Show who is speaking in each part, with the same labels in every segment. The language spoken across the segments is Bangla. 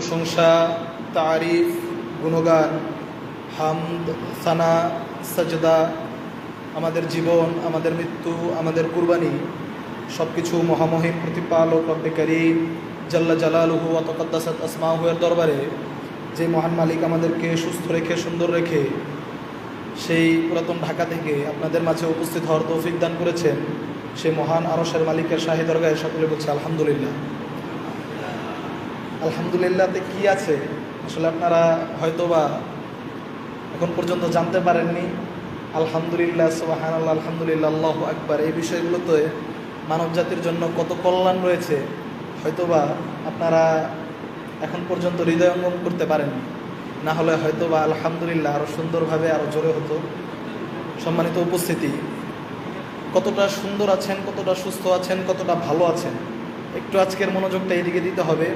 Speaker 1: প্রশংসা, তারিফ, গুণগান, হামদ, সানা, সাজদা, আমাদের জীবন, আমাদের মৃত্যু, আমাদের কুরবানি সব কিছু মহামহিম প্রতিপালক রব্বে কারীম জাল্লা জালালুহু ওয়া তাকাদ্দাসাত আসমাউহু এর দরবারে, যে মহান মালিক আমাদেরকে সুস্থ রেখে সুন্দর রেখে সেই পুরাতন ঢাকা থেকে আপনাদের মাঝে উপস্থিত হওয়ার তৌফিক দান করেছেন, সেই মহান আরশের মালিকের শাহী দরগাহে সকলে বলছে আলহামদুলিল্লাহ। আলহামদুলিল্লাহতে কি আছে আসলে আপনারা হয়তোবা এখন পর্যন্ত জানতে পারেননি। আলহামদুলিল্লাহ, সুবহানাল্লাহ, আলহামদুলিল্লাহ, আল্লাহু আকবার, এই বিষয়গুলোতে মানব জাতির জন্য কত কল্যাণ রয়েছে হয়তোবা আপনারা এখন পর্যন্ত হৃদয়ঙ্গম করতে পারেননি। না হলে হয়তোবা আলহামদুলিল্লাহ আরও সুন্দরভাবে আরও জোরে হতো। সম্মানিত উপস্থিতি, কতটা সুন্দর আছেন, কতটা সুস্থ আছেন, কতটা ভালো আছেন, একটু আজকের মনোযোগটা এদিকে দিতে হবে।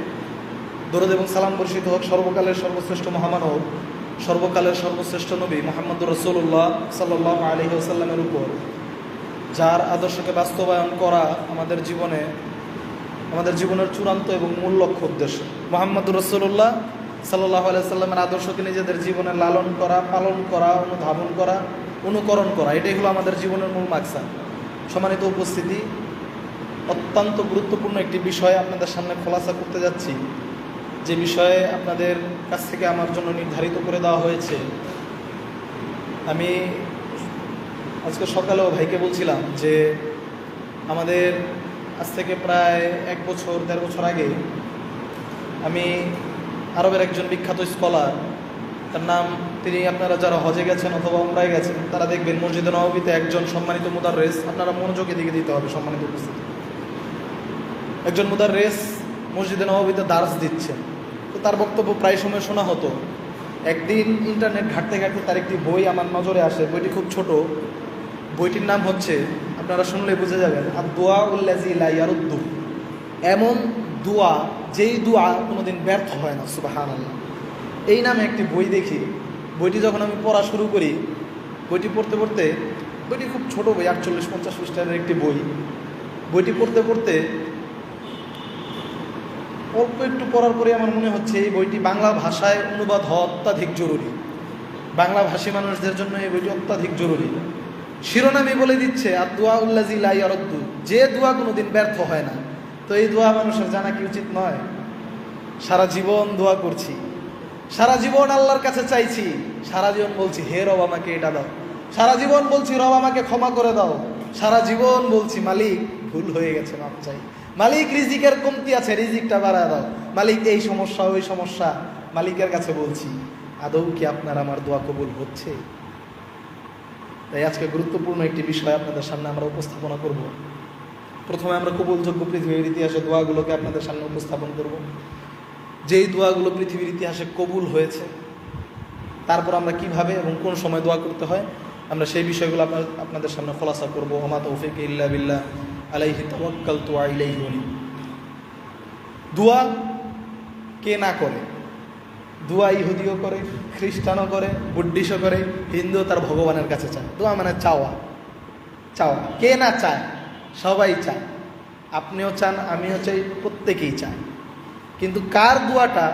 Speaker 1: দরুদ এবং সালাম বর্ষিত হোক সর্বকালের সর্বশ্রেষ্ঠ মহামানব, সর্বকালের সর্বশ্রেষ্ঠ নবী মুহাম্মদুর রাসূলুল্লাহ সাল্লাল্লাহু আলাইহি ওয়াসাল্লামের উপর, যার আদর্শকে বাস্তবায়ন করা আমাদের জীবনের চূড়ান্ত এবং মূল লক্ষ্য উদ্দেশ্য। মুহাম্মদুর রাসূলুল্লাহ সাল্লাল্লাহু আলাইহি ওয়াসাল্লামের আদর্শকে নিজেদের জীবনে লালন করা, পালন করা, অনুধাবন করা, অনুকরণ করা, এটাই হলো আমাদের জীবনের মূল মাকসাদ। সম্মানিত উপস্থিতি, অত্যন্ত গুরুত্বপূর্ণ একটি বিষয় আপনাদের সামনে খোলাসা করতে যাচ্ছি, যে বিষয়ে আপনাদের কাছ থেকে আমার জন্য নির্ধারিত করে দেওয়া হয়েছে। আমি আজকে সকালেও ভাইকে বলছিলাম যে আমাদের আজ থেকে প্রায় 1-1.5 বছর আগে আমি আরবের একজন বিখ্যাত স্কলার, তার নাম, তিনি আপনারা যারা হজে গেছেন অথবা উমরায় গেছেন তারা দেখবেন মসজিদে নববীতে একজন সম্মানিত মুদাররিস, আপনারা মনোযোগের দিকে দিতে হবে সম্মানিত উপস্থিতি, একজন মুদাররিস মসজিদে নববীতে দার্স দিচ্ছেন। তো তার বক্তব্য প্রায় সময় শোনা হতো। একদিন ইন্টারনেট ঘাঁটতে ঘাঁটতে তার একটি বই আমার নজরে আসে। বইটি খুব ছোট, বইটির নাম হচ্ছে, আপনারা শুনলে বুঝে যাবেন, আদ-দুআউল্লাযী লা ইয়ারুদ্দু, এমন দোয়া যেই দোয়া কোনোদিন ব্যর্থ হয় না। সুবহানাল্লাহ। এই নামে একটি বই দেখি। বইটি যখন আমি পড়া শুরু করি, বইটি পড়তে পড়তে, বইটি খুব ছোট বই, 48-50 পৃষ্ঠার একটি বই। বইটি পড়তে পড়তে অল্প একটু পড়ার পরে আমার মনে হচ্ছে এই বইটি বাংলা ভাষায় অনুবাদ হওয়া অত্যাধিক জরুরি। বাংলা ভাষী মানুষদের জন্য এই বইটি অত্যাধিক জরুরি। শিরোনামে বলে দিচ্ছে আদ-দুআউল্লাযী লা ইয়ারুদ্দু, যে দোয়া কোনোদিন ব্যর্থ হয় না। তো এই দোয়া মানুষের জানা কি উচিত নয়? সারা জীবন দোয়া করছি, সারা জীবন আল্লাহর কাছে চাইছি, সারা জীবন বলছি হে রব আমাকে এটা দাও, সারা জীবন বলছি রব আমাকে ক্ষমা করে দাও, সারা জীবন বলছি মালিক ভুল হয়ে গেছে মাপ চাই, মালিক রিজিকের কমতি আছে রিজিকটা বাড়ায় দাও, মালিক এই সমস্যা ওই সমস্যা, মালিকের কাছে বলছি। আদৌ কি আপনার আমার দোয়া কবুল হচ্ছে? তাই আজকে গুরুত্বপূর্ণ একটি বিষয় আপনাদের সামনে আমরা উপস্থাপনা করব। প্রথমে আমরা কবুলযোগ্য পৃথিবীর ইতিহাসে দোয়াগুলোকে আপনাদের সামনে উপস্থাপন করব, যেই দোয়াগুলো পৃথিবীর ইতিহাসে কবুল হয়েছে। তারপর আমরা কিভাবে এবং কোন সময় দোয়া করতে হয় আমরা সেই বিষয়গুলো আপনাদের সামনে খোলাসা করব। ওমা তৌফিক ইল্লা বিল্লাহ, আলাইহি তাওয়াক্কালতু ওয়া ইলাইহি উনীব। দোয়া কে না করে? দোয়া ইহুদিও করে, খ্রিস্টানও করে, বুদ্ধিস্টও করে, হিন্দুও তার ভগবানের কাছে চায়। দোয়া মানে চাওয়া, চাওয়া। কে না চায়? সবাই চায়। আপনিও চান, আমিও চাই, প্রত্যেকেই চায়। কিন্তু কার দোয়াটা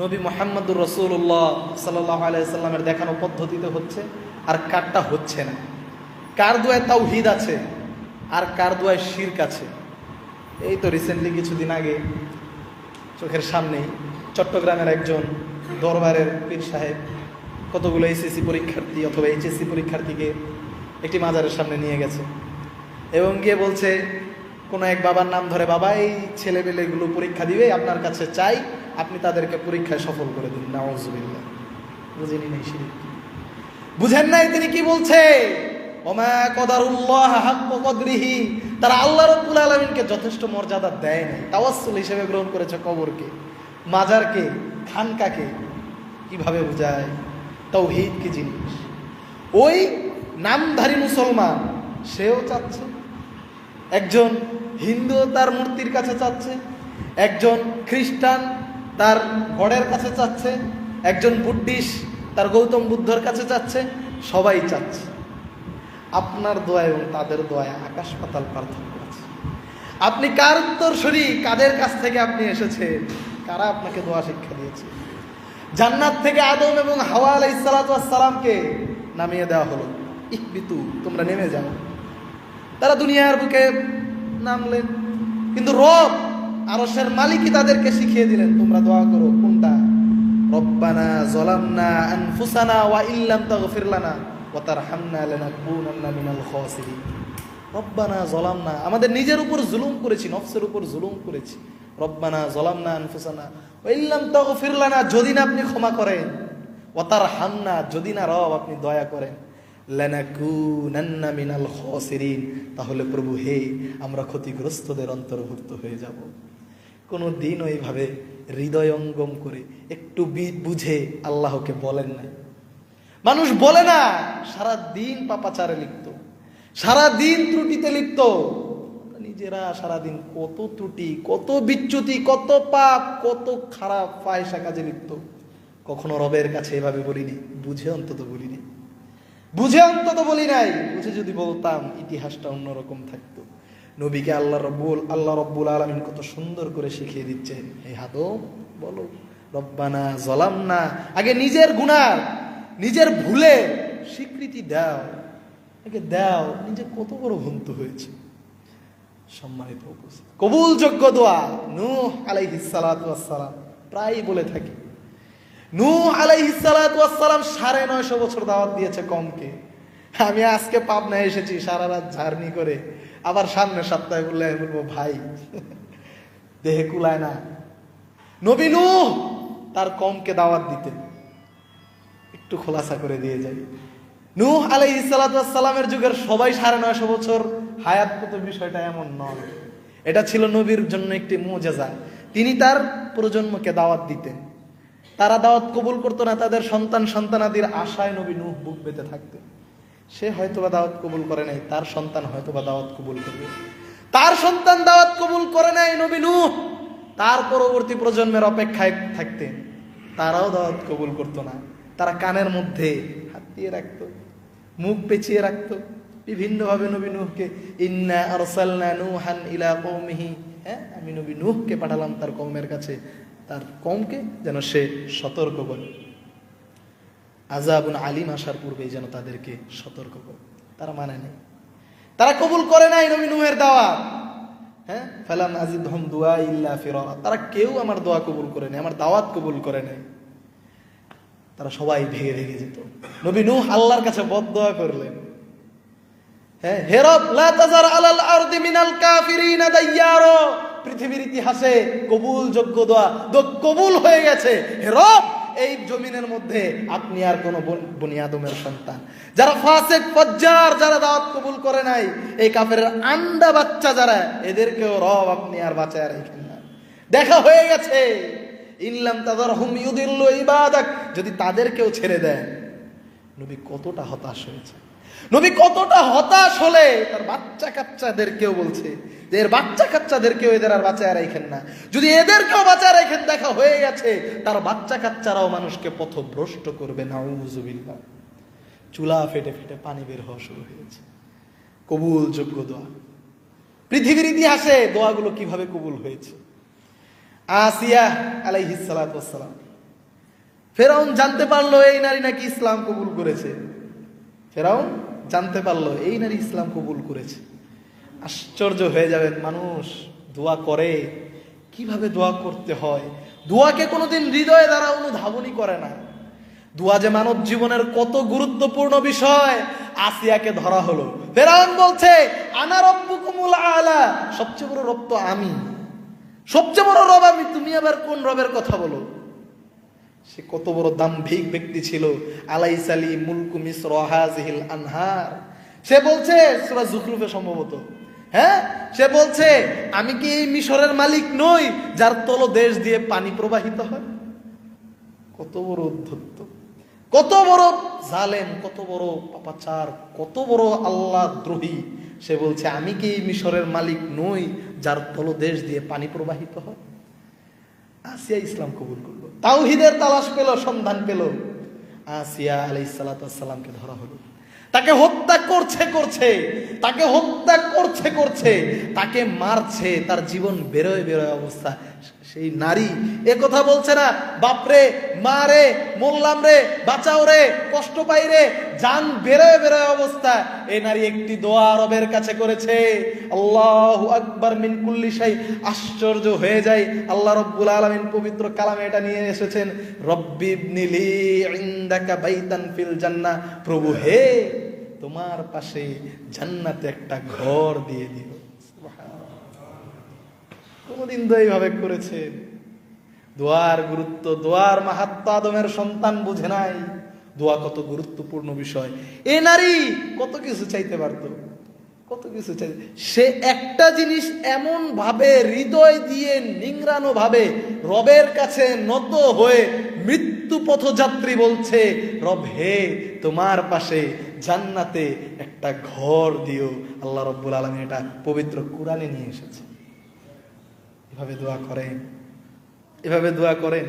Speaker 1: নবী মুহাম্মদুর রাসূলুল্লাহ সাল্লাল্লাহু আলাইহি সাল্লামের দেখানো পদ্ধতিতে হচ্ছে আর কারটা হচ্ছে না? কার দোয়ায় তাওহীদ আছে আর কার দোয়ায় শিরক আছে? এই তো রিসেন্টলি কিছুদিন আগে চোখের সামনেই চট্টগ্রামের একজন দরবারের পীর সাহেব কতগুলো এসএসসি পরীক্ষার্থী অথবা এইচএসসি পরীক্ষার্থীকে একটি মাজারের সামনে নিয়ে গেছে এবং গিয়ে বলছে, কোনো এক বাবার নাম ধরে, বাবা এই ছেলেমেয়েগুলো পরীক্ষা দিবে, আপনার কাছে চাই আপনি তাদেরকে পরীক্ষায় সফল করে দিন। নাউযুবিল্লাহ। বুঝেনি নাই শিরক? বুঝেন নাই তিনি কি বলছে? ওমা কদারুল্লাহ হাক্কা কদরিহি, তারা আল্লাহ রাব্বুল আলামিনকে যথেষ্ট মর্যাদা দেয় নাই, তাওয়াসসুল হিসেবে গ্রহণ করেছে কবরকে, মাজারকে, খানকাকে। কিভাবে বোঝায় তাওহীদ কি জিনিস? ওই নামধারী মুসলমান সেও চাচ্ছে, একজন হিন্দু তার মূর্তির কাছে চাচ্ছে, একজন খ্রিস্টান তার গড়ের কাছে চাচ্ছে, একজন বুদ্ধিস্ট তার গৌতম বুদ্ধর কাছে চাচ্ছে, সবাই চাচ্ছে। আপনার দোয়া এবং তাদের দোয়ায় আকাশ পাতাল পার্থক্য আছে। আপনি কার উত্তরসূরি, কাদের কাছ থেকে আপনি এসেছেন? কারা আপনাকে দোয়া শিক্ষা দিয়েছে? জান্নাত থেকে আদম এবং হাওয়া আলাইহিস সালাতু ওয়াস সালামকে নামিয়ে দেওয়া হলো, ইহবিতু, তোমরা নেমে যাও। তারা দুনিয়ার বুকে নামলেন, কিন্তু রব আরশের মালিকই তাদেরকে শিখিয়ে দিলেন তোমরা দোয়া করো। কোনটা? রব্বানা যালামনা আনফুসানা ওয়া ইল্লাম তাগফির লানা ওয়া তারহামনা লানাকুনান্না মিনাল খাসিরিন। রব্বানা যালামনা, আমাদের নিজের উপর জুলুম করেছি, নফসের উপর জুলুম করেছি। রব্বানা যালামনা আনফুসানা ওয়া ইল্লাম তাগফির লানা, যদি না আপনি ক্ষমা করেন, ওয়া তারহামনা, যদি না রব আপনি দয়া করেন, লানাকুনান্না মিনাল খাসিরিন, তাহলে প্রভু হে আমরা ক্ষতিগ্রস্তদের অন্তর্ভুক্ত হয়ে যাব। কোনো দিন ওইভাবে হৃদয়ঙ্গম করে একটু বুঝে আল্লাহকে বলেন না। মানুষ বলে না, সারা দিন পাপাচারে লিপ্ত, সারা দিন ত্রুটিতে লিপ্ত, নিজেরা সারাদিন কত ত্রুটি, কত বিচ্যুতি, কত পাপ, কত খারাপ ফাহিশা কাজে লিপ্ত। কখনো রবের কাছে এভাবে বলিনি, বুঝে অন্তত বলিনি, বুঝে অন্তত বলি নাই। বুঝে যদি বলতাম ইতিহাসটা অন্যরকম থাকতো। নবীকে আল্লাহ রব্বুল আলামিন কত সুন্দর করে শিখিয়ে দিচ্ছেন, হে আদম বলো রব্বানা যালামনা, আগে নিজের গুনাহ, নিজের ভুলে স্বীকৃতি দাও, আগে দাও নিজে কত বড় ভুল হয়েছে। সম্মানিত উপস্থিতি, কবুলযোগ্য দোয়া নূহ আলাইহিস সালাতু ওয়াস সালাম প্রায় বলে থাকি। নূহ আলাইহিস সালাতু ওয়াস সালাম 950 বছর দাওয়াত দিয়েছে কমকে। আমি আজকে পাবনায় এসেছি সারা রাত জার্নি করে, আবার সামনের সপ্তাহে বলবো ভাই দেহে কুলায় না। নবী নূহ তার কমকে দাওয়াত দিতেন, একটু খোলাসা করে দিয়ে যাই। নূহ আলাইহিস সালাতু ওয়াস সালামের যুগের সবাই 950 বছর হায়াত পেত, বিষয়টা এমন নয়। এটা ছিল নবীর জন্য একটি মুজিজা। তিনি তার প্রজন্মকে দাওয়াত দিতেন, তারা দাওয়াত কবুল করতো না, তাদের সন্তান সন্তানাদির আশায় নবী নূহ বুক পেতে থাকতেন। সে হয়তোবা দাওয়াত কবুল করে নাই, তার সন্তান হয়তোবা দাওয়াত কবুল করবে। তার সন্তান দাওয়াত কবুল করে নাই, নবী নূহ তার পরবর্তী প্রজন্মের অপেক্ষায় থাকতেন, তারাও দাওয়াত কবুল করতো না। তারা কানের মধ্যে হাত দিয়ে রাখতো, মুখ পেঁচিয়ে রাখতো, বিভিন্নভাবে নবী নূহকে ইন্না আরসালনা নূহান ইলা কওমিহি, আমি নবী নূহকে পাঠালাম তার কওমের কাছে, তার কওমকে যেন সে সতর্ক করে, আযাবুন আলিম আসার পূর্বেই যেন তাদেরকে সতর্ক করে। তারা মানে নাই, তারা কবুল করে নাই নবী নূহের দাওয়াত। ফালাম আযিদহুম দুআ ইল্লা ফিরারা, তারা কেউ আমার দোয়া কবুল করে নাই, আমার দাওয়াত কবুল করে নাই। তারা সবাই ভেগে ভেগে যেত। নবী নূহ আল্লাহর কাছে বদদোয়া করলেন, হে রব লা তাজার আলাল আরদি মিনাল কাফিরিনা দাইয়ারো, পৃথিবীর ইতিহাসে কবুলযোগ্য দোয়া কবুল হয়ে গেছে। হে রব এই জমিনের মধ্যে আপনি আর কোন বনি আদমের সন্তান যারা ফাসিক ফাজ্জার, যারা দাওয়াত কবুল করে নাই, এই কাফেরের আন্ডা বাচ্চা যারা, এদেরকেও রব আপনি আর বাঁচায় রাখেন না। দেখা হয়ে গেছে, ইনলাম তাযারহুম ইউদিল্লু ইবাদাক, যদি তাদেরকেও ছেড়ে দেন। নবী কতটা হতাশ হয়েছে, নবী কতটা হতাশ হলে তার বাচ্চা কাচ্চাদেরকেও বলছে যে এর বাচ্চা কাচ্চাদেরকেও এদের আর বাঁচায় রাখেন না, যদি এদেরকেও বাঁচায় রাখেন দেখা হয়ে গেছে তার বাচ্চা কাচ্চারাও মানুষকে পথভ্রষ্ট করবে। নাউযুবিল্লাহ। চুলা ফেটে ফেটে পানি বের হওয়া শুরু হয়েছে। কবুলযোগ্য দোয়া, পৃথিবীর ইতিহাসে দোয়াগুলো কিভাবে কবুল হয়েছে। আসিয়া আলাইহিস সালাতু ওয়াস সালাম, ফেরাউন জানতে পারলো এই নারী নাকি ইসলাম কবুল করেছে। ফেরাউন জানতে পারলো এই নারী ইসলাম কবুল করেছে। আশ্চর্য হয়ে যাবেন, মানুষ দোয়া করে, কিভাবে দোয়া করতে হয়, দোয়াকে কোনোদিন হৃদয়ে দ্বারা অনুধাবনই করে না। দোয়া যে মানব জীবনের কত গুরুত্বপূর্ণ বিষয়, আসিয়াকে ধরা হলো। ফেরাউন বলছে আনা রব্বুকুমুল আলা, সবচেয়ে বড় রব তো আমি, সবচেয়ে বড় রব আমি, তুমি আবার কোন রবের কথা বলো। সে কত বড় দাম্ভিক ব্যক্তি ছিল। আলাইসালি মুলকু মিসর হাযিহিল আনহার, সে বলছে সূরা যুখরুফে সম্ভবত, সে বলছে আমি কি এই মিশরের মালিক নই যার তলদেশ দিয়ে পানি প্রবাহিত হয়। কত বড় উদ্ধত, কত বড় জালেম, কত বড় পাপাচার, কত বড় আল্লাহ দ্রোহী। সে বলছে আমি কি এই মিশরের মালিক নই যার তলদেশ দিয়ে পানি প্রবাহিত হয়। আসিয়া ইসলাম কবুল করলো, তাওহীদের তালাশ পেল, সন্ধান পেল। আসিয়া আলাইহিস সালাতু ওয়াস সালামকে ধরা হলো। তাকে হত্যা করছে, তাকে হত্যা করছে, তাকে মারছে, তার জীবন বেরোয় অবস্থা। সেই নারী এ কথা বলছে না, বাপরে মারে, মোল্লাম রে, বাঁচাও রে, কষ্ট পাই রে, জান বেরোয় অবস্থা। এই নারী একটি দোয়া রবের কাছে করেছে, আল্লাহু আকবার মিন কুল্লি শাই। আশ্চর্য হয়ে যায়, আল্লাহ রাব্বুল আলামিন পবিত্র কালামে এটা নিয়ে এসেছেন, রব্বি ইবনিলি ইনদাকা বাইতান ফিল জান্নাহ। প্রভু হে, তোমার পাশে জান্নাতে একটা ঘর দিয়ে দিও। কোনদিন তো এইভাবে করেছে? দোয়ার গুরুত্ব, দোয়ার মাহাত্ম্য আদমের সন্তান বুঝে নাই। দোয়া কত গুরুত্বপূর্ণ বিষয়। এ নারী কত কিছু চাইতে পারতো, কত কিছু চাইতে। সে একটা জিনিস এমন ভাবে হৃদয় দিয়ে নিংড়ানো ভাবে রবের কাছে নত হয়ে মৃত্যু পথযাত্রী বলছে, রব হে, তোমার পাশে জান্নাতে একটা ঘর দিও। আল্লাহ রাব্বুল আলামিন এটা পবিত্র কুরআনে নিয়ে এসেছে। এভাবে দোয়া করেন, এভাবে দোয়া করেন।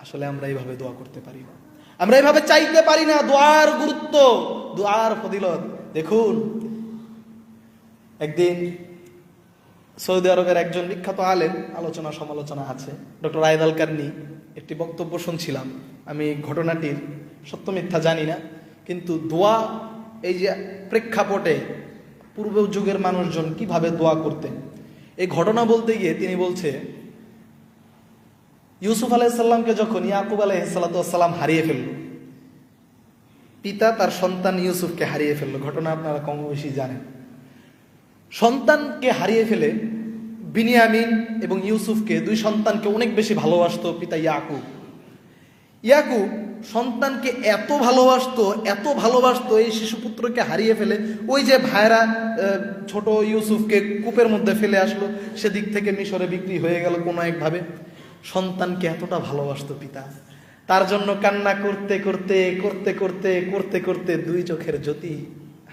Speaker 1: আসলে আমরা এইভাবে দোয়া করতে পারি না, আমরা এইভাবে চাইতে পারি না। দোয়ার গুরুত্ব, দোয়ার ফজিলত দেখুন। একদিন সৌদি আরবের একজন বিখ্যাত আলেম, আলোচনা সমালোচনা আছে, ডক্টর আয়েদ আল কারনি, একটি বক্তব্য শুনছিলাম। আমি ঘটনাটির সত্য মিথ্যা জানি না, কিন্তু দোয়া, এই যে প্রেক্ষাপটে পূর্ব যুগের মানুষজন কিভাবে দোয়া করতেন, এই ঘটনা বলতে গিয়ে তিনি বলছে, ইউসুফ আলাইহিসসালামকে যখন ইয়াকুব আলাইহিসসালাম হারিয়ে ফেলল, পিতা তার সন্তান ইউসুফকে হারিয়ে ফেলল। ঘটনা আপনারা কম বেশি জানেন। সন্তানকে হারিয়ে ফেলে বিনিয়ামিন এবং ইউসুফকে, দুই সন্তানকে অনেক বেশি ভালোবাসতো পিতা ইয়াকুব। ইয়াকুব সন্তানকে এত ভালোবাসতো, এই শিশুপুত্রকে হারিয়ে ফেলে, ওই যে ভাইরা ছোট ইউসুফকে কূপের মধ্যে ফেলে আসলো, সেদিক থেকে মিশরে বিক্রি হয়ে গেল কোনো একভাবে। সন্তানকে এতটা ভালোবাসতো পিতা, তার জন্য কান্না করতে দুই চোখের জ্যোতি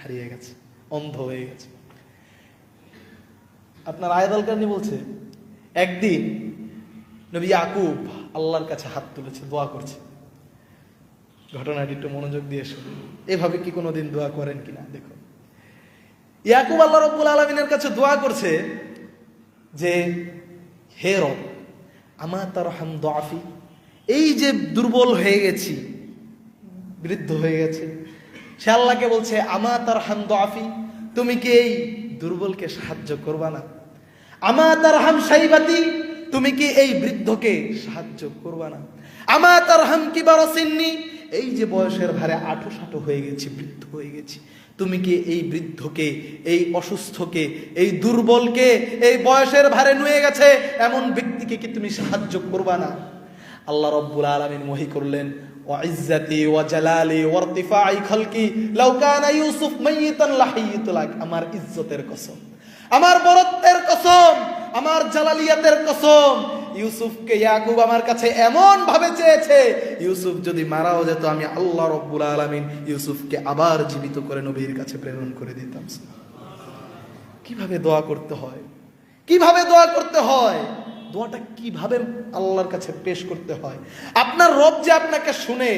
Speaker 1: হারিয়ে গেছে, অন্ধ হয়ে গেছে। আপনার আয়েদ আল কারনি বলছে, একদিন নবী ইয়াকুব আল্লাহর কাছে হাত তুলেছে, দোয়া করছে। ঘটনাটি একটু মনোযোগ দিয়ে শুনুন। এভাবে কি কোনোদিন দোয়া করেন কিনা দেখুন। ইয়াকুব আল্লাহ রাব্বুল আলামিনের কাছে দোয়া করছে যে, হে রব, আমা তারহাম দুআফি, এই যে দুর্বল হয়ে গেছি, বৃদ্ধ হয়ে গেছে, সে আল্লাহকে বলছে, আমা তারহাম দুআফি, তুমি কি এই দুর্বলকে সাহায্য করবা না? আমা তারহাম শাইবাতি, তুমি কি এই বৃদ্ধকে সাহায্য করবা না? আমা তারহাম কিবারা সিন্নি, এই যে বয়সের ভারে আঁটু হয়ে গেছি, বৃদ্ধ হয়ে গেছি, তুমি কি এই বৃদ্ধকে, এই অসুস্থকে, এই দুর্বলকে, এই বয়সের ভারে নুয়ে গেছে এমন ব্যক্তিকে কি তুমি সাহায্য করবা না? আল্লাহ রাব্বুল আলামিন ওহী করলেন, ওয়া ইজ্জাতি ওয়া জালালি ওয়া ইরতিফাই খালকি লাউ কানা ইউসুফ মাইয়িতান লাহাইয়িতু লাক। আমার ইজ্জতের কসম, আমার বরত্বের কসম, আমার জালালিয়াতের কসম, ইউসুফকে ইয়াকুব আমার কাছে এমন ভাবে চেয়েছে, ইউসুফ যদি মারাও যেত, আমি আল্লাহ রাব্বুল আলামিন ইউসুফকে আবার জীবিত করে নবীর কাছে প্রেরণ করে দিতাম। কিভাবে দোয়া করতে হয়, কিভাবে দোয়া করতে হয়, দোয়াটা কিভাবে আল্লাহর কাছে পেশ করতে হয়। আপনার রব যে আপনাকে শুনে,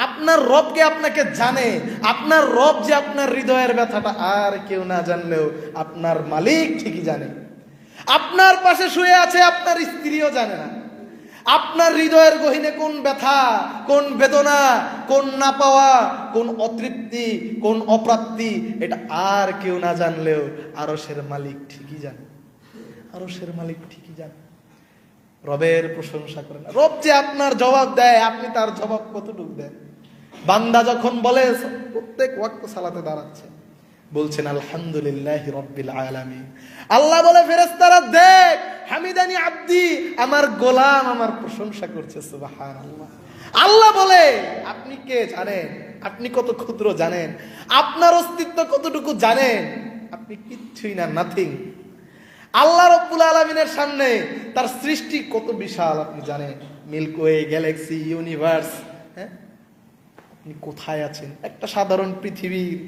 Speaker 1: আপনার রবকে আপনাকে জানে, আপনার রব যে আপনার হৃদয়ের ব্যথাটা আর কেউ না জানলেও আপনার মালিক ঠিকই জানে। আপনার পাশে শুয়ে আছে, আপনার স্ত্রীও জানে না আপনার হৃদয়ের গহীনে কোন ব্যথা, কোন বেদনা, কোন না পাওয়া, কোন অতৃপ্তি, কোন অপ্রাপ্তি, এটা আর কেউ না জানলেও আরশের মালিক ঠিকই জানে, আরশের মালিক ঠিকই জানে। রবের প্রশংসা করেন, রব যে আপনার জবাব দেয়, আপনি তার জবাব কতটুকু দেন? বান্দা যখন বলে, প্রত্যেক ওয়াক্ত সালাতে দাঁড়াচ্ছে, বলছেন আলহামদুলিল্লাহি রাব্বিল আলামিন, আল্লাহ বলে ফেরেশতারা, দেখ হামিদানি আব্দি, আমার গোলাম আমার প্রশংসা করছে, সুবহানাল্লাহ। আল্লাহ বলে, আপনি কে জানেন? আপনি কত ক্ষুদ্র জানেন? আপনার অস্তিত্ব কতটুকু জানেন? আপনি কিচ্ছুই না, নাথিং। আল্লাহ রাব্বুল আলামিনের সামনে তার সৃষ্টি কত বিশাল আপনি জানেন? মিল্কওয়ে, গ্যালাক্সি, ইউনিভার্স, হ্যাঁ, আপনি কোথায় আছেন? একটা সাধারণ পৃথিবীর,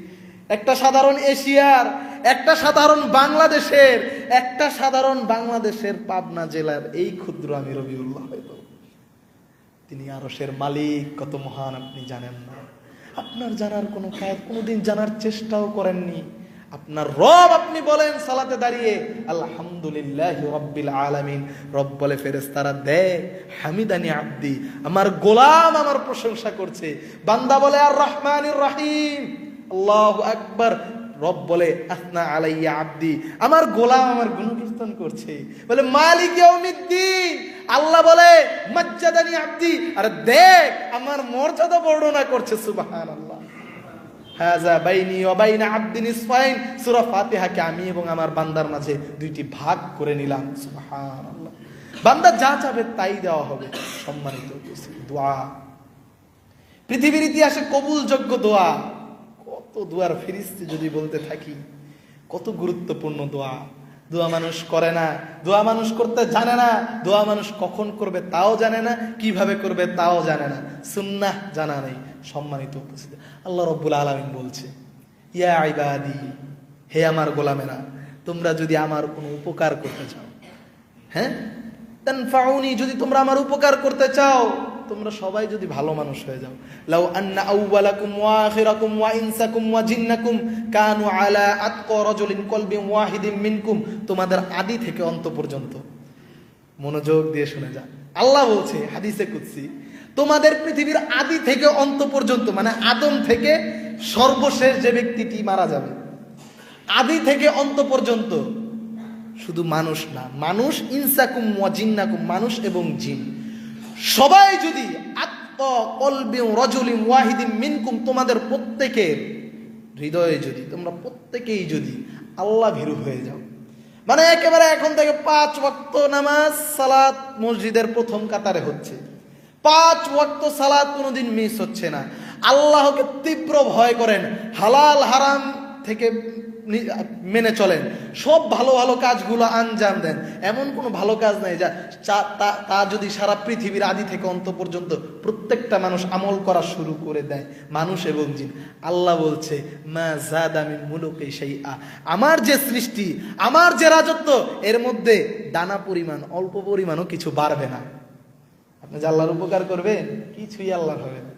Speaker 1: একটা সাধারণ এশিয়ার, একটা সাধারণ বাংলাদেশের, একটা সাধারণ বাংলাদেশের পাবনা জেলার এই ক্ষুদ্র আমি রবিউল্লাহ। তিনি আরশের মালিক কত মহান আপনি জানেন না, আপনার জানার কোনো কাজ কোনোদিন জানার চেষ্টাও করেননি। আপনার রব আপনি বলেন সালাতে দাঁড়িয়ে আলহামদুলিল্লাহি রাব্বিল আলামিন, রব বলে ফেরেশতারা দেখ হামিদানি আব্দি, আমার গোলাম আমার প্রশংসা করছে। বান্দা বলে আর রহমানির রহিম, আল্লাহু আকবার, রব বলে আসনা আলাইয়া আব্দি, আমার গোলাম আমার গুণকীর্তন করছে। বলে মালিক ইয়াউমিদ্দিন, আল্লাহ বলে মাজ্জাদানি আব্দি, আরে দেখ আমার মর্যাদা বর্ণনা করছে। সুবহানাল্লাহ। হাযা বাইনি ওয়া বাইনা আব্দি নিসফাইন, সূরা ফাতিহাকে আমি এবং আমার বান্দার মাঝে দুইটি ভাগ করে নিলাম। সুবহানাল্লাহ। বান্দা যা চাবে তাই দেওয়া হবে। সম্মানিত দোয়া, পৃথিবীর ইতিহাসে কবুলযোগ্য দোয়া কত, দোয়ার ফেরেশতা যদি বলতে থাকি কত গুরুত্বপূর্ণ দোয়া। দোয়া মানুষ করে না, দোয়া মানুষ করতে জানে না, দোয়া মানুষ কখন করবে তাও জানে না, কিভাবে করবে তাও জানে না, সুন্নাহ জানা নেই। সম্মানিত উপস্থিতি, আল্লাহ রাব্বুল আলামিন বলছে ইয়া ইবাদি, হে আমার গোলামেরা, তোমরা যদি আমার কোনো উপকার করতে চাও, হ্যাঁ তানফাউনি, যদি তোমরা আমার উপকার করতে চাও, তোমরা সবাই যদি ভালো মানুষ হয়ে যাও, লাউ আন্না আউওয়ালাকুম ওয়া আখিরাকুম ওয়া ইনসাকুম ওয়া জিন্নাকুম কানু আলা আতকা রাজুলিন কলবিন ওয়াহিদিন মিনকুম, তোমাদের আদি থেকে অন্ত পর্যন্ত, মনোযোগ দিয়ে শুনে যান, আল্লাহ বলছে হাদিসে কুদসি, তোমাদের পৃথিবীর আদি থেকে অন্ত পর্যন্ত, মানে আদম থেকে সর্বশেষ যে ব্যক্তিটি মারা যাবে, আদি থেকে অন্ত পর্যন্ত, শুধু মানুষ না, মানুষ ইনসাকুম ওয়া জিন্নাকুম, মানুষ এবং জিন সবাই যদি আত্মা কলবিন রাজুলিন ওয়াহিদিন মিনকুম, তোমাদের প্রত্যেকের হৃদয়ে যদি, তোমরা প্রত্যেকেই যদি আল্লাহ ভীরু হয়ে যাও, মানে একেবারে এখন থেকে 5 ওয়াক্ত নামাজ সালাত মসজিদের প্রথম কাতারে হচ্ছে, 5 ওয়াক্ত সালাত কোনোদিন মিস হচ্ছে না, আল্লাহকে তীব্র ভয় করেন, হালাল হারাম থেকে মেনে চলেন, সব ভালো ভালো কাজগুলো আঞ্জাম দেন, এমন কোনো ভালো কাজ নাই যা তা যদি সারা পৃথিবীর আদি থেকে অন্ত পর্যন্ত প্রত্যেকটা মানুষ আমল করা শুরু করে দেয়, মানুষ এবং জিন, আল্লাহ বলছে মা যাদা মিন মুলুকি শাইআ, আমার যে সৃষ্টি, আমার যে রাজত্ব, এর মধ্যে দানা পরিমাণ, অল্প পরিমাণও কিছু বাড়বে না। আপনি যে আল্লাহর উপকার করবেন, কিছুই আল্লাহর হবে না।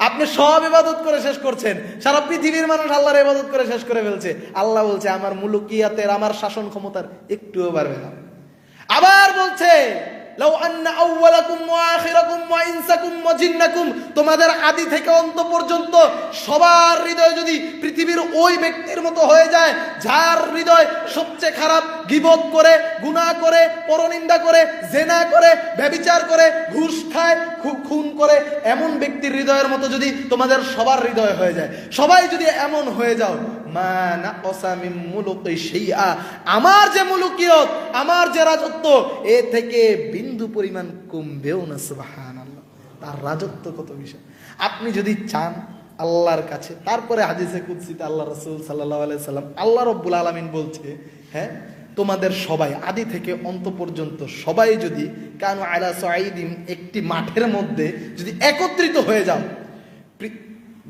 Speaker 1: আপনি সব ইবাদত করে শেষ করছেন, সারা পৃথিবীর মানুষ আল্লাহর ইবাদত করে শেষ করে ফেলছে, আল্লাহ বলছে আমার মুলুকিয়াতের, আমার শাসন ক্ষমতার একটুও বাড়বে না। আবার বলছে লাউ আন্না আউওয়ালাকুম ওয়া আখিরাকুম ওয়া ইনসাকুম ওয়া জিন্নাকুম, তোমাদের আদি থেকে অন্ত পর্যন্ত সবার হৃদয় যদি পৃথিবীর ওই ব্যক্তির মতো হয়ে যায় যার হৃদয় সবচেয়ে খারাপ, গীবত করে, গুনাহ করে, পরনিন্দা করে, জেনা করে, ব্যভিচার করে, ঘুষ খায়, খুন করে, এমন ব্যক্তির হৃদয়ের মতো যদি তোমাদের সবার হৃদয় হয়ে যায়, সবাই যদি এমন হয়ে যাও, মা নাকসা মিন মুলুকি শাইআ, আমার যে মুলুকিয়ত, আমার যে রাজত্ব, এ থেকে বিন্দু পরিমাণ কমবেও না। সুবহানাল্লাহ, তার রাজত্ব কত বিশাল। আপনি যদি চান আল্লাহর কাছে, তারপরে হাদিসে কুদসিতে আল্লাহ রাসূল সাল্লাল্লাহু আলাইহি সাল্লাম, আল্লাহ রাব্বুল আলামিন বলছে, হ্যাঁ তোমাদের সবাই আদি থেকে অন্ত পর্যন্ত সবাই যদি কানু আলা সাইদিন, একটি মাঠের মধ্যে যদি একত্রিত হয়ে যাও,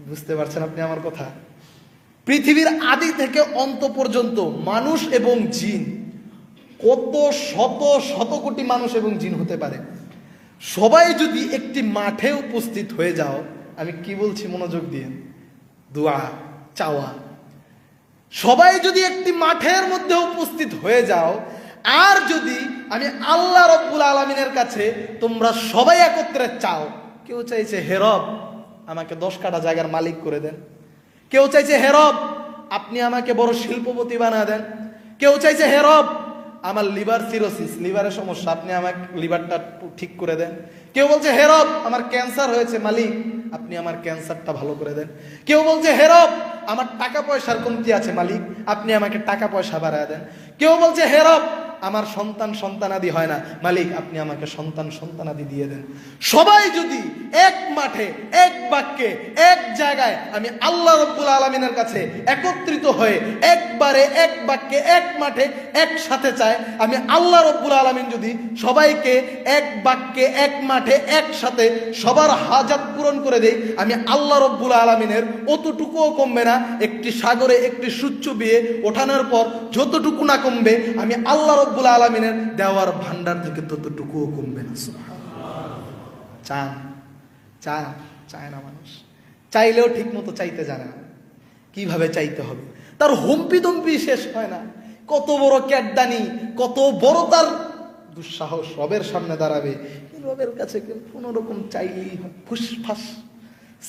Speaker 1: বুঝতে পারছেন আপনি আমার কথা? পৃথিবীর আদি থেকে অন্ত পর্যন্ত মানুষ এবং জিন, কত শত শত কোটি মানুষ এবং জিন হতে পারে, সবাই যদি একটি মাঠে উপস্থিত হয়ে যাও, আমি কি বলছি মনোযোগ দিয়ে, দোয়া চাওয়া, সবাই যদি একটি মাঠের মধ্যে উপস্থিত হয়ে যাও, আর যদি আমি আল্লাহ রাব্বুল আলামিনের কাছে তোমরা সবাই একত্রে চাও, কেউ চাইছে হে রব আমাকে 10 কাঠা জায়গার মালিক করে দেন, কেউ চাইছে হে রব আপনি আমাকে বড় শিল্পপতি বানা দেন, কেউ চাইছে হে রব আমার লিভার সিরোসিস, লিভারের সমস্যা, আপনি আমাকে লিভারটা ঠিক করে দেন, কেউ বলছে হে রব আমার ক্যান্সার হয়েছে, মালিক আপনি আমার ক্যান্সারটা ভালো করে দেন, কেউ বলছে হে রব আমার টাকা পয়সার কমতি আছে, মালিক আপনি আমাকে টাকা পয়সা বাড়ায় দেন, কেউ বলছে হে রব আমার সন্তানাদি হয় না, মালিক আপনি আমাকে সন্তানাদি দিয়ে দেন। সবাই যদি এক মাঠে, এক বাক্যে, এক জায়গায় আমি আল্লাহ রাব্বুল আলামিনের কাছে একত্রিত হয়ে একবারে এক বাক্যে, এক মাঠে, একসাথে চায়, আমি আল্লাহ রাব্বুল আলামিন যদি সবাইকে এক বাক্যে, এক মাঠে, একসাথে সবার হাজাত পূরণ করে দেই, আমি আল্লাহ রাব্বুল আলামিনের অতটুকুও কমবে না। একটি সাগরে একটি সূর্য বিয়ে ওঠানোর পর যতটুকু না কমবে, আমি আল্লাহ রাব্বুল আলামিনের দেওয়ার ভান্ডার থেকে ততটুকুও কমবে না। সুবহানাল্লাহ। চায় না মানুষ, চাইলেও ঠিক মতো চাইতে জানে না, কিভাবে চাইতে হবে। তার হুম্পি দম্পি শেষ হয় না, কত বড় ক্যাটদানি, কত বড় তার দুঃসাহস, রবের সামনে দাঁড়াবে, রবের কাছে কোনো রকম চাইলেই ফুসফাস,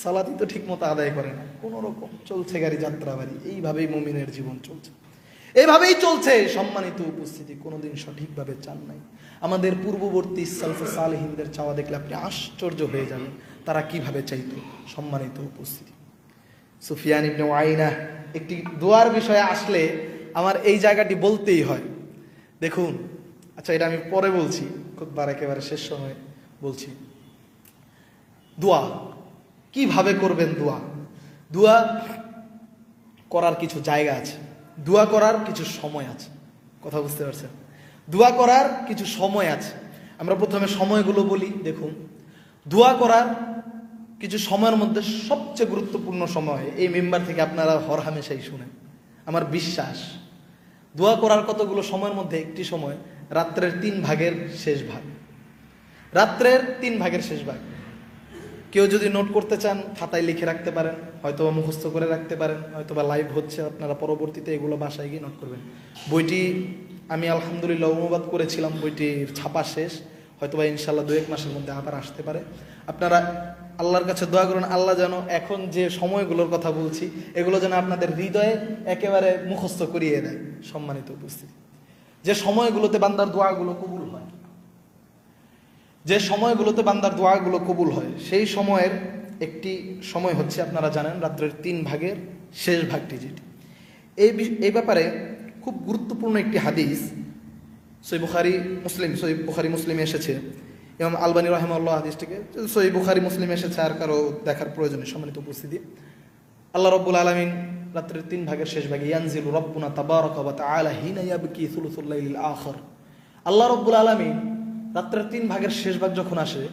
Speaker 1: সালাতি তো ঠিক মতো আদায় করে না, কোনো রকম চলছে গাড়ি যাত্রা বাড়ি। এইভাবেই মুমিনের জীবন চলছে, এইভাবেই চলছে। সম্মানিত উপস্থিতি, কোনোদিন সঠিকভাবে চান নাই। আমাদের পূর্ববর্তী সালফে সালেহিনদের চাওয়া দেখলে আপনি আশ্চর্য হয়ে যাবেন, তারা কিভাবে চাইত। সম্মানিত উপস্থিতি, সুফিয়ান ইবনে উয়াইনা একটি দোয়ার বিষয়ে আসলে আমার এই জায়গাটি বলতেই হয়। দেখুন, আচ্ছা এটা আমি পরে বলছি, খুতবার একেবারে শেষ সময় বলছি। দোয়া কিভাবে করবেন, দোয়া করার কিছু জায়গা আছে, দোয়া করার কিছু সময় আছে। কথা বুঝতে পারছেন? দোয়া করার কিছু সময় আছে। আমরা প্রথমে সময়গুলো বলি। দেখুন, দোয়া করার কিছু সময়ের মধ্যে সবচেয়ে গুরুত্বপূর্ণ সময়, এই মেম্বার থেকে আপনারা হরহামেশাই শুনেন, আমার বিশ্বাস। দোয়া করার কতগুলো সময়ের মধ্যে একটি সময় রাত্রের 3 ভাগের শেষ ভাগ। রাত্রের 3 ভাগের শেষ ভাগ। কেউ যদি নোট করতে চান খাতায় লিখে রাখতে পারেন, হয়তো মুখস্থ করে রাখতে পারেন, হয়তো বা লাইভ হচ্ছে, আপনারা পরবর্তীতে এগুলো বাসায় গিয়ে নোট করবেন। বইটি আমি আলহামদুলিল্লাহ অনুবাদ করেছিলাম, বইটির ছাপা শেষ, হয়তো বা ইনশাল্লাহ 2-1 মাসের মধ্যে আবার আসতে পারে। আপনারা আল্লাহর কাছে দোয়া করুন, আল্লাহ যেন এখন যে সময়গুলোর কথা বলছি এগুলো যেন আপনাদের হৃদয়ে একেবারে মুখস্থ করিয়ে দেয়। সম্মানিত উপস্থিতি, যে সময়গুলোতে বান্দার দোয়াগুলো কবুল হয়, যে সময়গুলোতে বান্দার দোয়াগুলো কবুল হয়, সেই সময়ের একটি সময় হচ্ছে, আপনারা জানেন, রাত্রের 3 ভাগের শেষ ভাগটি, যেটি এই ব্যাপারে খুব গুরুত্বপূর্ণ একটি হাদিস সহিহ বুখারী মুসলিমে এসেছে। ইমাম আলবানী রাহিমাহুল্লাহ হাদিসটিকে সহিহ বুখারী মুসলিমে এসেছে, আর কারো দেখার প্রয়োজন নেই। সম্মানিত উপস্থিতি, আল্লাহ রাব্বুল আলামিন রাত্রের 3 ভাগের শেষ ভাগে ইয়ানজিলু রাব্বুনা তাবারাকা ওয়া তাআলা হিনা ইয়াবকি সুলুসুল লাইলিল আখির। আল্লাহ রাব্বুল আলামিন রাত্রের 3 ভাগের শেষ ভাগ যখন আসে,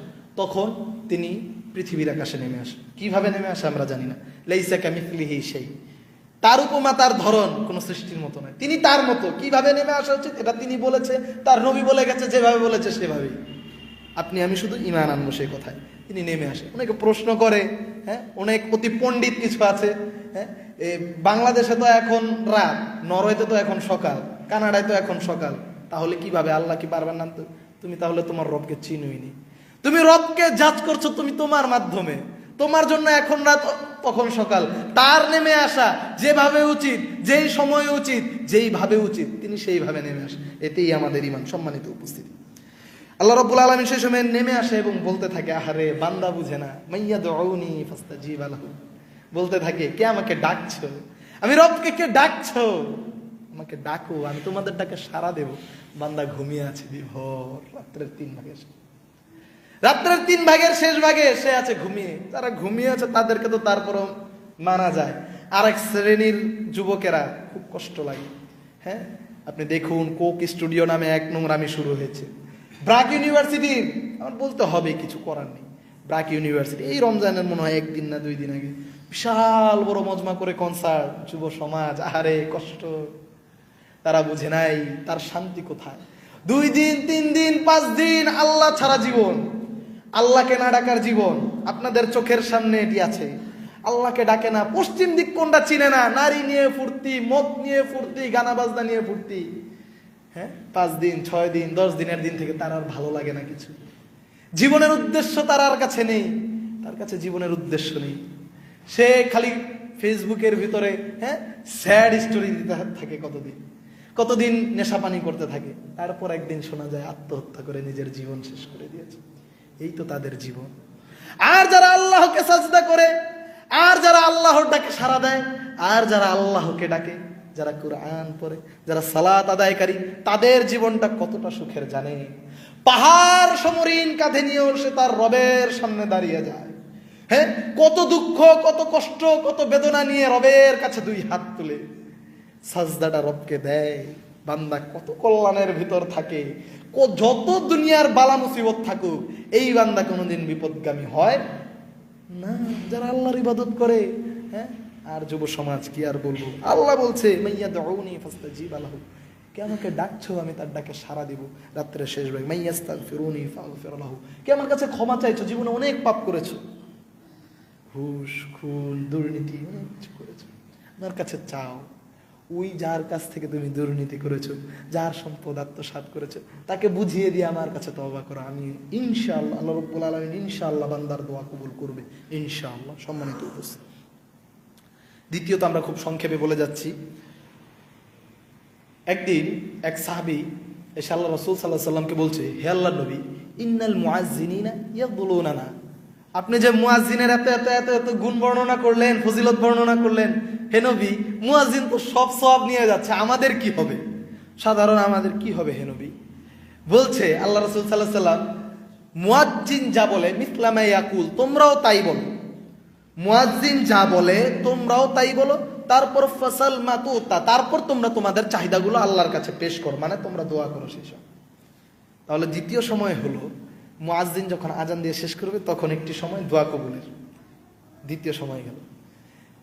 Speaker 1: তখন তিনি পৃথিবীর আকাশে নেমে আসে। কিভাবে নেমে আসে আমরা জানি না। লাইসা কামিসলিহি শাই, তার উপমা, তার ধরন কোন সৃষ্টির মতো নয়, তিনি তার মতো। কিভাবে নেমে আসা উচিত এটা তিনি বলেছে, তার নবী বলে গেছে, যেভাবে বলেছে সেভাবেই আপনি আমি শুধু ঈমান আনবো সেই কথায়। তিনি নেমে আসে। অনেকে প্রশ্ন করে, হ্যাঁ, অনেক অতি পণ্ডিত কিছু আছে, হ্যাঁ, বাংলাদেশে তো এখন রাত, নরওয়েতে তো এখন সকাল, কানাডায় তো এখন সকাল, তাহলে কিভাবে আল্লাহ কি পারবেন না? তুমি তাহলে তোমার রবকে চিনোইনি, তুমি রবকে জাজ করছো তুমি তোমার মাধ্যমে, তোমার জন্য এখন রাত তখন সকাল। তার নেমে আসা যেভাবে উচিত, যেই সময় উচিত, যেইভাবে উচিত, তিনি সেইভাবে নেমে আসে। এতেই আমাদের ঈমান। সম্মানিত উপস্থিতি, আল্লাহ রাব্বুল আলামিন সেই সময় নেমে আসে এবং বলতে থাকে, আহারে বান্দা বুঝে না, মাইয়াদউনি ফাস্তাজিব লাহু, বলতে থাকে, কে আমাকে ডাকছো? আমি রবকে, কে ডাকছো? আমাকে ডাকো, আমি তোমাদের ডাকে সাড়া দেব। বান্দা ঘুমিয়ে আছে বিভোর, রাত্রের 3 ভাগের শেষ ভাগে সে আছে ঘুমিয়ে। যারা ঘুমিয়ে আছে তাদেরকে তো তারপরও মানা যায়, আরেক শ্রেণীর যুবকেরা খুব কষ্ট লাগে। হ্যাঁ, আপনি দেখুন, কোক স্টুডিও নামে এক নোংরামি শুরু হয়েছে। ব্রাক ইউনিভার্সিটি, আমার বলতে হবে, কিছু করার নেই। ব্রাক ইউনিভার্সিটি এই রমজানের মনে হয় 1 দিন না 2 দিন আগে বিশাল বড় মজমা করে কনসার্ট, যুব সমাজ, আহারে কষ্ট, তারা বুঝে নাই তার শান্তি কোথায়। 2 দিন 3 দিন 5 দিন আল্লাহ ছাড়া জীবন, আল্লাহকে না ডাকার জীবন। আপনাদের চোখের সামনে এটি আছে, আল্লাহকে ডাকে না, পশ্চিম দিক কোনটা চিনে না, নারী নিয়ে ফুর্তি, মদ নিয়ে ফুর্তি, গানা বাজনা নিয়ে ফুর্তি। হ্যাঁ, 5 দিন 6 দিন 10 দিনের দিন থেকে তার আর ভালো লাগে না কিছু। জীবনের উদ্দেশ্য তার আর কাছে নেই, তার কাছে জীবনের উদ্দেশ্য নেই। সে খালি ফেসবুকের ভিতরে, হ্যাঁ, স্যাড স্টোরি দিতে থাকে, কতদিন নেশা পানি করতে থাকে, তারপর একদিন শোনা যায় আত্মহত্যা করে নিজের জীবন শেষ করে দিয়েছে। এই তো তাদের জীবন। আর যারা আল্লাহকে সাজদা করে, আর যারা আল্লাহর ডাকে সাড়া দেয়, আর যারা আল্লাহকে ডাকে, যারা কুরআন পড়ে, যারা সালাত আদায়কারী, তাদের জীবনটা কতটা সুখের জানে। পাহাড় সমরিন কাঁধে নিয়েও সে তার রবের সামনে দাঁড়িয়ে যায়। হ্যাঁ, কত দুঃখ, কত কষ্ট, কত বেদনা নিয়ে রবের কাছে 2 হাত তুলে সাজদাটা রবকে দেয়। বান্দা কত কল্যাণের ভিতর থাকে, যত দুনিয়ার বালা মুসিবত থাকুক, এই বান্দা কোনোদিন বিপদগামী হয় না যারা আল্লাহর ইবাদত করে। হ্যাঁ, আর যুব সমাজ কি আর বলবো, আল্লাহ বলছে, মাইয়াদউনি ফাস্তাজিব লাহু, কে আমাকে ডাকছো, আমি তার ডাকে সাড়া দিব। রাত্রের শেষ ভাগ, মাইয়াস্তাগফিরুনি ফাগফির লাহু, কে আমার কাছে ক্ষমা চাইছো, জীবনে অনেক পাপ করেছো, ঘুষ, খুন, দুর্নীতি অনেক কিছু করেছো, আমার কাছে চাও। ওই যার কাছ থেকে তুমি দুর্নীতি করেছো, যার সম্পদ আত্মসাৎ করেছো, তাকে বুঝিয়ে দিয়ে আমার কাছে তওবা করো। আমি ইনশাআল্লাহ, আল্লাহ রাব্বুল আলামিন ইনশাআল্লাহ বান্দার দোয়া কবুল করবে ইনশাআল্লাহ। সম্মানিত উপস্থিতি, দ্বিতীয়ত আমরা খুব সংক্ষেপে বলে যাচ্ছি। একদিন এক সাহাবী এসে আল্লাহ রাসূল সাল্লাল্লাহু আলাইহি সাল্লামকে বলছে, হে আল্লাহর নবী, ইন্নাল মুআজ্জিনিনা ইয়াদুলুনানা, আপনি যে মুয়াজ্জিনের এত এত এত এত গুণ বর্ণনা করলেন, ফজিলত বর্ণনা করলেন, হে নবী, মুয়াজ্জিন তো সব সওয়াব নিয়ে যাচ্ছে, আমাদের কি হবে? সাধারণ আমাদের কি হবে হে নবী? বলছে আল্লাহ রাসূল সাল্লাল্লাহু আলাইহি সাল্লাম, মুয়াজ্জিন যা বলে মিসলামা ইয়াকুল, তোমরাও তাই বলো। মুয়াজ্জিন যা বলে তোমরাও তাই বলো। তারপর ফাসাল মাতুতা, তারপর তোমরা তোমাদের চাহিদাগুলো আল্লাহর কাছে পেশ করো, মানে তোমরা দোয়া করো সেই সব। তাহলে দ্বিতীয় সময় হলো মুয়াজ্জিন যখন আজান দিয়ে শেষ করবে তখন একটি সময় দোয়া কবুলের, দ্বিতীয় সময় গেল।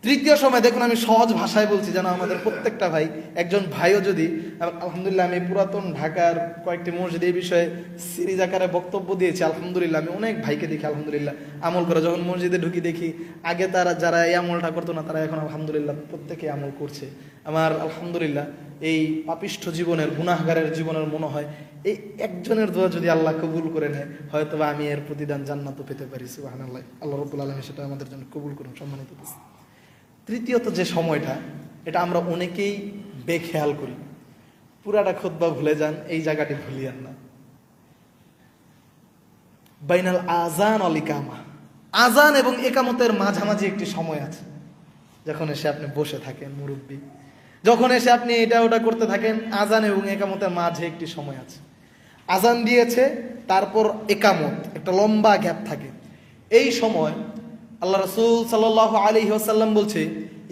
Speaker 1: তৃতীয় সময় দেখুন, আমি সহজ ভাষায় বলছি যেন আমাদের প্রত্যেকটা ভাই, একজন ভাইও যদি, আলহামদুলিল্লাহ আমি পুরাতন ঢাকার কয়েকটি মসজিদে এই বিষয়ে সিরিজ আকারে বক্তব্য দিয়েছি। আলহামদুলিল্লাহ আমি অনেক ভাইকে দেখি আলহামদুলিল্লাহ আমল করে, যখন মসজিদে ঢুকি দেখি আগে তারা যারা এই আমলটা করতো না তারা এখন আলহামদুলিল্লাহ প্রত্যেকে আমল করছে। আমার আলহামদুলিল্লাহ এই পাপিষ্ঠ জীবনের, গুনাহগারের জীবনের মনে হয় এই একজনের দোয়া যদি আল্লাহ কবুল করে নেয়, হয়তো আমি এর প্রতিদান জান্নাতও পেতে পারি। সুবহানাল্লাহ, আল্লাহ রাব্বুল আলামিন সেটা আমাদের জন্য কবুল করুন। সম্মানিত উপস্থিতি, তৃতীয়ত যে সময়টা, এটা আমরা অনেকেই বেখেয়াল করি, পুরাটা খুতবা ভুলে যান, এই জায়গাটি ভুলিয়েন না। বাইনাল আজান ওয়াল ইকামা, আজান এবং একামতের মাঝামাঝি একটি সময় আছে, যখন এসে আপনি বসে থাকেন মুরব্বী, যখন এসে আপনি এটা ওটা করতে থাকেন, আজান এবং একামতের মাঝে একটি সময় আছে। আজান দিয়েছে, তারপর একামত, একটা লম্বা গ্যাপ থাকে। এই সময় আল্লাহ রাসূল সাল্লাল্লাহু আলাইহি ওয়াসাল্লাম বলছে,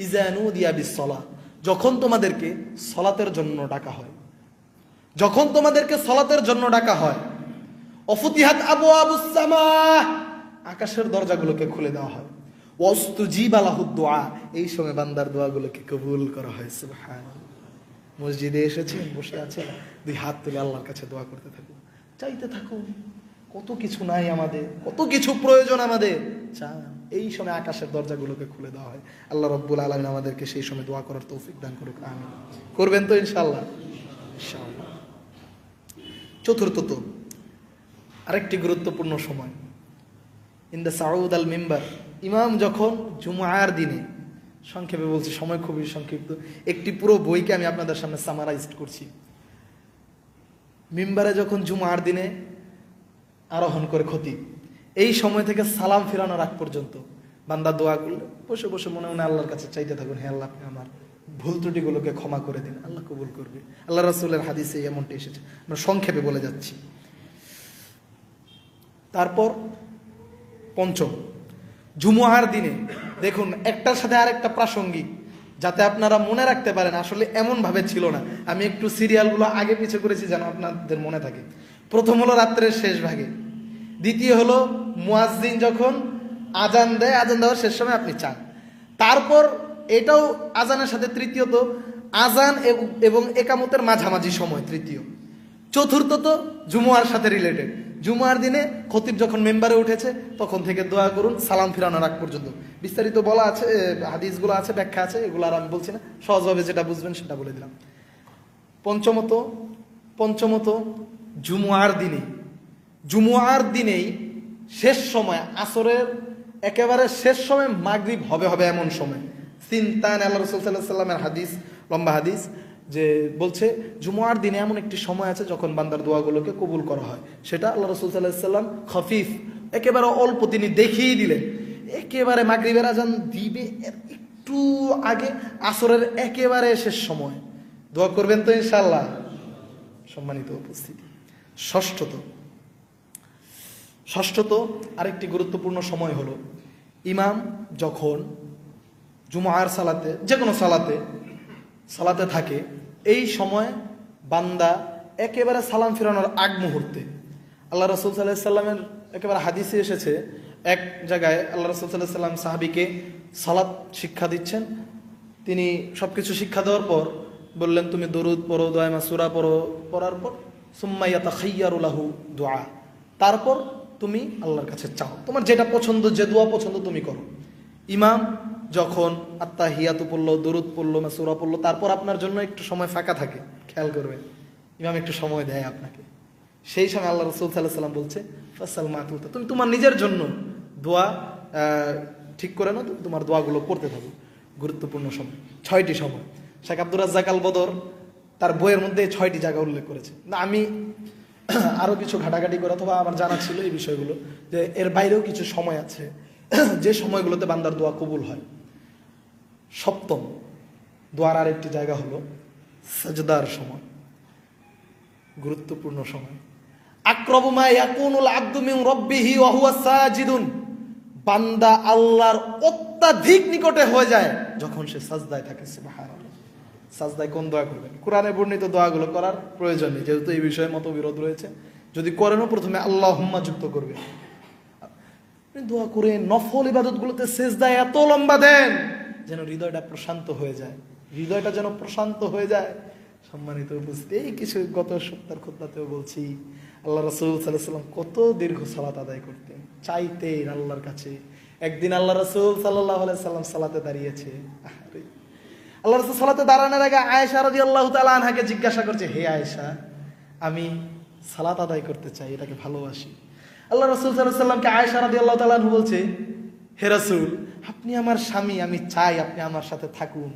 Speaker 1: ইযা নুদিয়া বিস-সালাহ, যখন তোমাদেরকে সালাতের জন্য ডাকা হয়, যখন তোমাদেরকে সালাতের জন্য ডাকা হয়, অফুতিহাত আবওয়াবুস সামাহ, আকাশের দরজাগুলোকে খুলে দেওয়া হয়, ওয়াস্তুজিবা লাহুদ দুআ, এই সময় বান্দার দোয়াগুলোকে কবুল করা হয়। সুবহানাল্লাহ, মসজিদে এসেছেন, বসে আছেন, দুই হাত তুলে আল্লাহর কাছে দোয়া করতে থাকুন, চাইতে থাকুন। কত কিছু নাই আমাদের, কত কিছু প্রয়োজন আমাদের, চান। এই সময় আকাশের দরজাগুলোকে খুলে দেওয়া হয়। আল্লাহ রাব্বুল আলামিন আমাদেরকে সেই সময় দোয়া করার তৌফিক দান করুক, আমিন। করবেন তো ইনশাআল্লাহ? ইনশাআল্লাহ। চতুর্থত আরেকটি গুরুত্বপূর্ণ সময়, ইনদা সাউদ আল মিম্বার, ইমাম যখন জুমআর দিনে, সংক্ষেপে বলছি, সময় খুবই সংক্ষিপ্ত, একটি পুরো বইকে আমি আপনাদের সামনে সামারাইজড করছি। মিম্বারে যখন জুমআর দিনে আরোহণ করে খতিব, এই সময় থেকে সালাম ফিরানোর আগ পর্যন্ত বান্দা দোয়া করলে বসে বসে মনে মনে আল্লাহর কাছে চাইতে থাকুন, হে আল্লাহ আপনি আমার ভুল ত্রুটিগুলোকে ক্ষমা করে দিন, আল্লাহ কবুল করবে। আল্লাহ রাসূলের হাদিসে এমনটি এসেছে, আমরা সংক্ষেপে বলে যাচ্ছি। তারপর পঞ্চম, জুমআর দিনে দেখুন, একটার সাথে আরেকটা প্রাসঙ্গিক, যাতে আপনারা মনে রাখতে পারেন আসলে এমন ভাবে ছিল না। আমি একটু সিরিয়ালগুলো আগে পিছে করেছি যেন আপনাদের মনে থাকে। প্রথম হলো রাত্রের শেষ ভাগে, দ্বিতীয় হলো মুয়াজ্জিন যখন আজান দেয়, আজান দেওয়ার শেষ সময় আপনি চান, তারপর এটাও আজানের সাথে তৃতীয়ত আজান এবং একামতের মাঝামাঝি সময় তৃতীয়, চতুর্থত জুমআর সাথে রিলেটেড, জুমআর দিনে খতিব যখন মেম্বারে উঠেছে তখন থেকে দোয়া করুন সালাম ফিরানোর আগ পর্যন্ত। বিস্তারিত বলা আছে, হাদিসগুলো আছে, ব্যাখ্যা আছে, এগুলো আর আমি বলছি না, সহজভাবে যেটা বুঝবেন সেটা বলে দিলাম। পঞ্চমত জুমআর দিনেই শেষ সময়, আসরের একেবারে শেষ সময় মাগরিব হবে এমন সময়, সিনতান, আল্লাহ রাসূল সাল্লাল্লাহু আলাইহি ওয়াসাল্লামের হাদিস, লম্বা হাদিস, যে বলছে জুমআর দিনে এমন একটি সময় আছে যখন বান্দার দোয়াগুলোকে কবুল করা হয়। সেটা আল্লাহ রাসূল সাল্লাল্লাহু আলাইহি ওয়াসাল্লাম খফিফ, একেবারে অল্প তিনি দেখিয়ে দিলেন। একেবারে মাগরিবের আজান দিবে একটু আগে, আসরের একেবারে শেষ সময় দোয়া করবেন তো ইনশাআল্লাহ। সম্মানিত উপস্থিতি, ষষ্ঠত আরেকটি গুরুত্বপূর্ণ সময় হলো, ইমাম যখন জুমআর সালাতে, যে কোনো সালাতে থাকে, এই সময় বান্দা একেবারে সালাম ফিরানোর আগ মুহূর্তে, আল্লাহ রাসূল সাল্লাল্লাহু আলাইহি ওয়াসাল্লামের একেবারে হাদিসে এসেছে, এক জায়গায় আল্লাহ রাসূল সাল্লাল্লাহু আলাইহি ওয়াসাল্লাম সাহাবীকে সালাত শিক্ষা দিচ্ছেন। তিনি সবকিছু শিক্ষা দেওয়ার পর বললেন, তুমি দরুদ পড়ো, দোয়া মাসুরা পড়ো, পড়ার পর সুম্মা ইয়াতাখায়্যারু লাহু দুআ, তারপর তুমি আল্লাহর কাছে চাও, তোমার যেটা পছন্দ, যে দোয়া পছন্দ তুমি করো। ইমাম যখন আত্তাহিয়াতু পড়লো, দরুদ পড়লো, সূরা পড়লো, তারপর আপনার জন্য একটু সময় ফাঁকা থাকে, খেয়াল করবেন, ইমাম একটু সময় দেয় আপনাকে। সেই সময় আল্লাহ রাসূল সাল্লাল্লাহু আলাইহি ওয়াসাল্লাম বলছে ফাসাল মাতুতা, তুমি তোমার নিজের জন্য দোয়া ঠিক করে নাও, তুমি তোমার দোয়াগুলো করতে থাকো। গুরুত্বপূর্ণ সময় 6টি সময়। শেখ আব্দুর রাজ্জাক আল বদর তার বইয়ের মধ্যে 6টি জায়গা উল্লেখ করেছে। না আমি আরও কিছু ঘাটাঘাটি করে, অথবা আমার জানা ছিল এই বিষয়গুলো, যে এর বাইরেও কিছু সময় আছে যে সময়গুলোতে বান্দার দোয়া কবুল হয়। 7ম দোয়ার আরেকটি জায়গা হলো সাজদার সময়, গুরুত্বপূর্ণ সময়। আকরাবু মা ইয়াকুনুল আবদু মিন রাব্বিহি ওয়া হুয়া সাজিদুন, বান্দা আল্লাহর অত্যাধিক নিকটে হয়ে যায় যখন সে সাজদায় থাকে। সুবহানাল্লাহ। সাজদায় কোন দোয়া করবেন? কোরআনে বর্ণিত দোয়াগুলো করার প্রয়োজন নেই, যেহেতু এই বিষয়ে মতবিরোধ রয়েছে। যদি করেনও প্রথমে আল্লাহুম্মা যুক্ত করবে। দোয়া করে নফল ইবাদতগুলোতে সেজদায় এত লম্বা দেন যেন হৃদয়টা প্রশান্ত হয়ে যায়, হৃদয়টা যেন প্রশান্ত হয়ে যায়। সম্মানিত উপস্থিতি, এই কিছু গত সপ্তাহের খুতবাতেও বলছি, আল্লাহ রাসূল সাল্লাল্লাহু আলাইহি ওয়াসাল্লাম কত দীর্ঘ সালাত আদায় করতেন, চাইতেন আল্লাহর কাছে। একদিন আল্লাহ রাসূল সাল্লাল্লাহু আলাইহি ওয়াসাল্লাম সালাতে দাঁড়িয়েছে। আল্লাহ রাসূল সালাতে দাঁড়ানোর আগে আয়েশা রাদিয়াল্লাহু তাআলা আনহাকে জিজ্ঞাসা করছে, হে আয়েশা, আমি সালাত আদায় করতে চাই, এটাকে ভালোবাসি। আল্লাহ রাসূল সাল্লাল্লাহু আলাইহি ওয়াসাল্লামকে আয়েশা রাদিয়াল্লাহু তাআলা আনহু বলছে, হে রাসূল, আপনি আমার স্বামী, আমি চাই আপনি আমার সাথে থাকুন,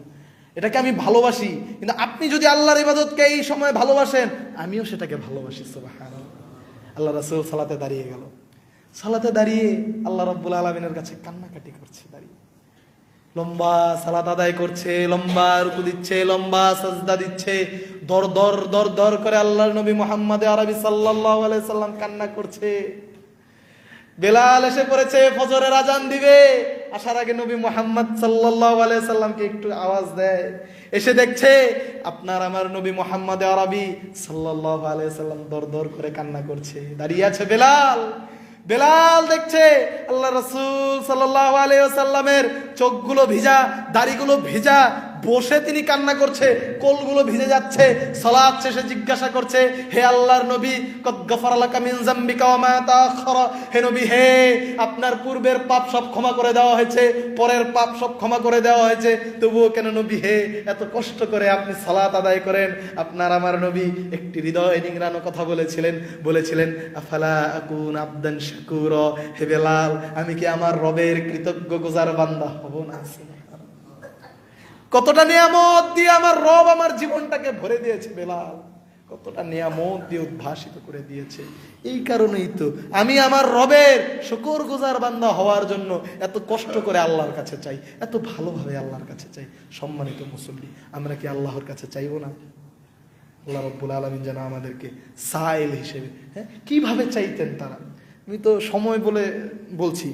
Speaker 1: এটাকে আমি ভালোবাসি, কিন্তু আপনি যদি আল্লাহর ইবাদতকে এই সময় ভালোবাসেন, আমিও সেটাকে ভালোবাসি। সুবহানাল্লাহ। আল্লাহ রাসূল সালাতে দাঁড়িয়ে গেল। সালাতে দাঁড়িয়ে আল্লাহ রাব্বুল আলামিনের কাছে কান্নাকাটি করছে, দাঁড়িয়ে লম্বা সালাত আদায় করছে, লম্বা রুকু দিচ্ছে, লম্বা সাজদা দিচ্ছে, দর দর দর দর করে আল্লাহর নবী মুহাম্মদ আরবি সাল্লাল্লাহু আলাইহি সাল্লাম কান্না করছে। বেলাল এসে পড়েছে, ফজরের আজান দিবে, আসার আগে নবী মুহাম্মদ সাল্লাল্লাহু আলাইহি সাল্লামকে একটু আওয়াজ দেয়, এসে দেখছে আপনার আমার নবী মুহাম্মদ আরবি সাল্লাল্লাহু আলাইহি সাল্লাম দর দর করে কান্না করছে, দাঁড়িয়ে আছে বেলাল। বেলাল দেখছে আল্লাহ রাসূল সাল্লাল্লাহু আলাইহি ওয়াসাল্লামের চোখগুলো ভিজা, দাড়িগুলো ভিজা, বসে তিনি কান্না করছে, কোলগুলো ভিজে যাচ্ছে। সালাত শেষে জিজ্ঞাসা করছে, হে আল্লাহর নবী, কদ গফারা লাকা মিন যামবিকা ওয়া মা তাআখারা, হে নবী, হে আপনার পূর্বের পাপ সব ক্ষমা করে দেওয়া হয়েছে, পরের পাপ সব ক্ষমা করে দেওয়া হয়েছে, তবুও কেন নবী হে এত কষ্ট করে আপনি সালাত আদায় করেন? আপনার আমার নবী একটি হৃদয় নিংড়ানো কথা বলেছিলেন আফালা আকুন আবদান শাকুরা, হে বেলাল, আমি কি আমার রবের কৃতজ্ঞ গুজার বান্দা হব না? কতটা নিয়ামত দিয়ে আমার রব আমার জীবনটাকে ভরে দিয়েছে বেলাল, কতটা নিয়ামত দিয়ে উদ্ভাসিত করে দিয়েছে। এই কারণেই তো আমি আমার রবের শুকরগুজার বান্দা হওয়ার জন্য এত কষ্ট করে আল্লাহর কাছে চাই, এত ভালোভাবে আল্লাহর কাছে চাই। সম্মানিত মুসল্লি, আমরা কি আল্লাহর কাছে চাইবো না? আল্লাহ রাব্বুল আলামিন যেন আমাদেরকে সাইল হিসেবে, কিভাবে চাইতেন তারা, আমি তো সময় বলছি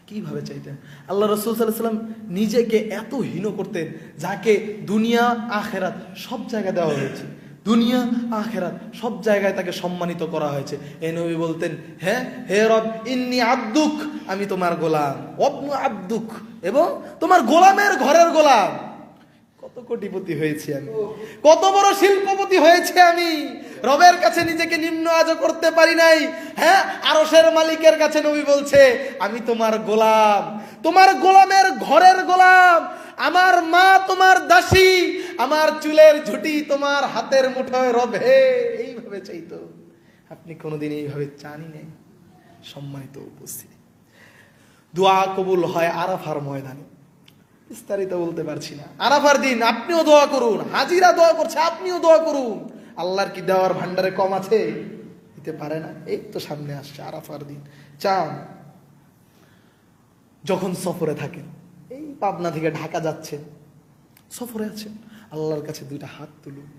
Speaker 1: কিভাবে চাইতেন। আল্লাহ রাসূল সাল্লাল্লাহু আলাইহি ওয়াসাল্লাম নিজেকে এত হীন করতেন, যাকে দুনিয়া আখেরাত সব জায়গায় দেওয়া হয়েছে, দুনিয়া আখেরাত সব জায়গায় তাকে সম্মানিত করা হয়েছে। এই নবী বলতেন, হে রব, ইন্নী আব্দুক, আমি তোমার গোলাম, ওয়াবনু আব্দুক, এবং তোমার গোলামের ঘরের গোলাম। কত কোটিপতি হয়েছি আমি, কত বড় শিল্পপতি হয়েছে আমি, রবের কাছে নিজেকে নিম্ন আজ করতে পারি নাই। আরশের মালিকের কাছে নবী বলছে, আমি তোমার গোলাম, তোমার গোলামের ঘরের গোলাম, আমার মা তোমার দাসী, আমার চুলের ঝুঁটি তোমার হাতের মুঠোয়। রবে এইভাবে চাইতো, আপনি কোনোদিন এইভাবে চানই নেই। সম্মানিত উপস্থিতি, দোয়া কবুল হয় আরাফার ময়দানে, বিস্তারিত বলতে পারছি না। আরাফার দিন আপনিও দোয়া করুন, হাজিরা দোয়া করছে, আপনিও দোয়া করুন। আল্লাহর কি দেওয়ার ভান্ডারে কম আছে? দিতে পারে না? এই তো সামনে আসছে আরাফার দিন। চান যখন সফরে থাকেন, এই পাবনা থেকে ঢাকা যাচ্ছেন, সফরে আছেন, আল্লাহর কাছে দুইটা হাত তুলুন,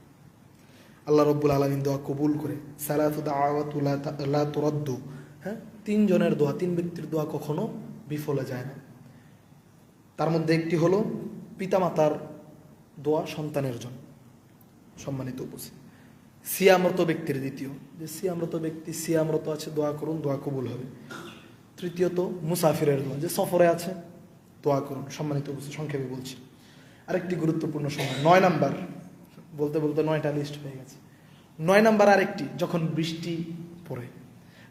Speaker 1: আল্লাহ রাব্বুল আলামিন দোয়া কবুল করে। সালাতু দাওয়াতু লা তুরাদ্দু, 3 জনের দোয়া, 3 ব্যক্তির দোয়া কখনো বিফলে যায় না। তার মধ্যে একটি হলো পিতামাতার দোয়া সন্তানের জন্য। সম্মানিত উপস্থিতি, সিয়ামরত ব্যক্তির দ্বিতীয়, যে সিয়ামরত ব্যক্তি সিয়ামরত আছে, দোয়া করুন, দোয়া কবুল হবে। তৃতীয়ত মুসাফিরের দোয়া, যে সফরে আছে, দোয়া করুন। সম্মানিত উপস্থিতি, সংক্ষেপে বলছি। আরেকটি গুরুত্বপূর্ণ সময়, 9 নাম্বার, বলতে বলতে 9টা লিস্ট হয়ে গেছে। 9 নাম্বার আরেকটি, যখন বৃষ্টি পড়ে,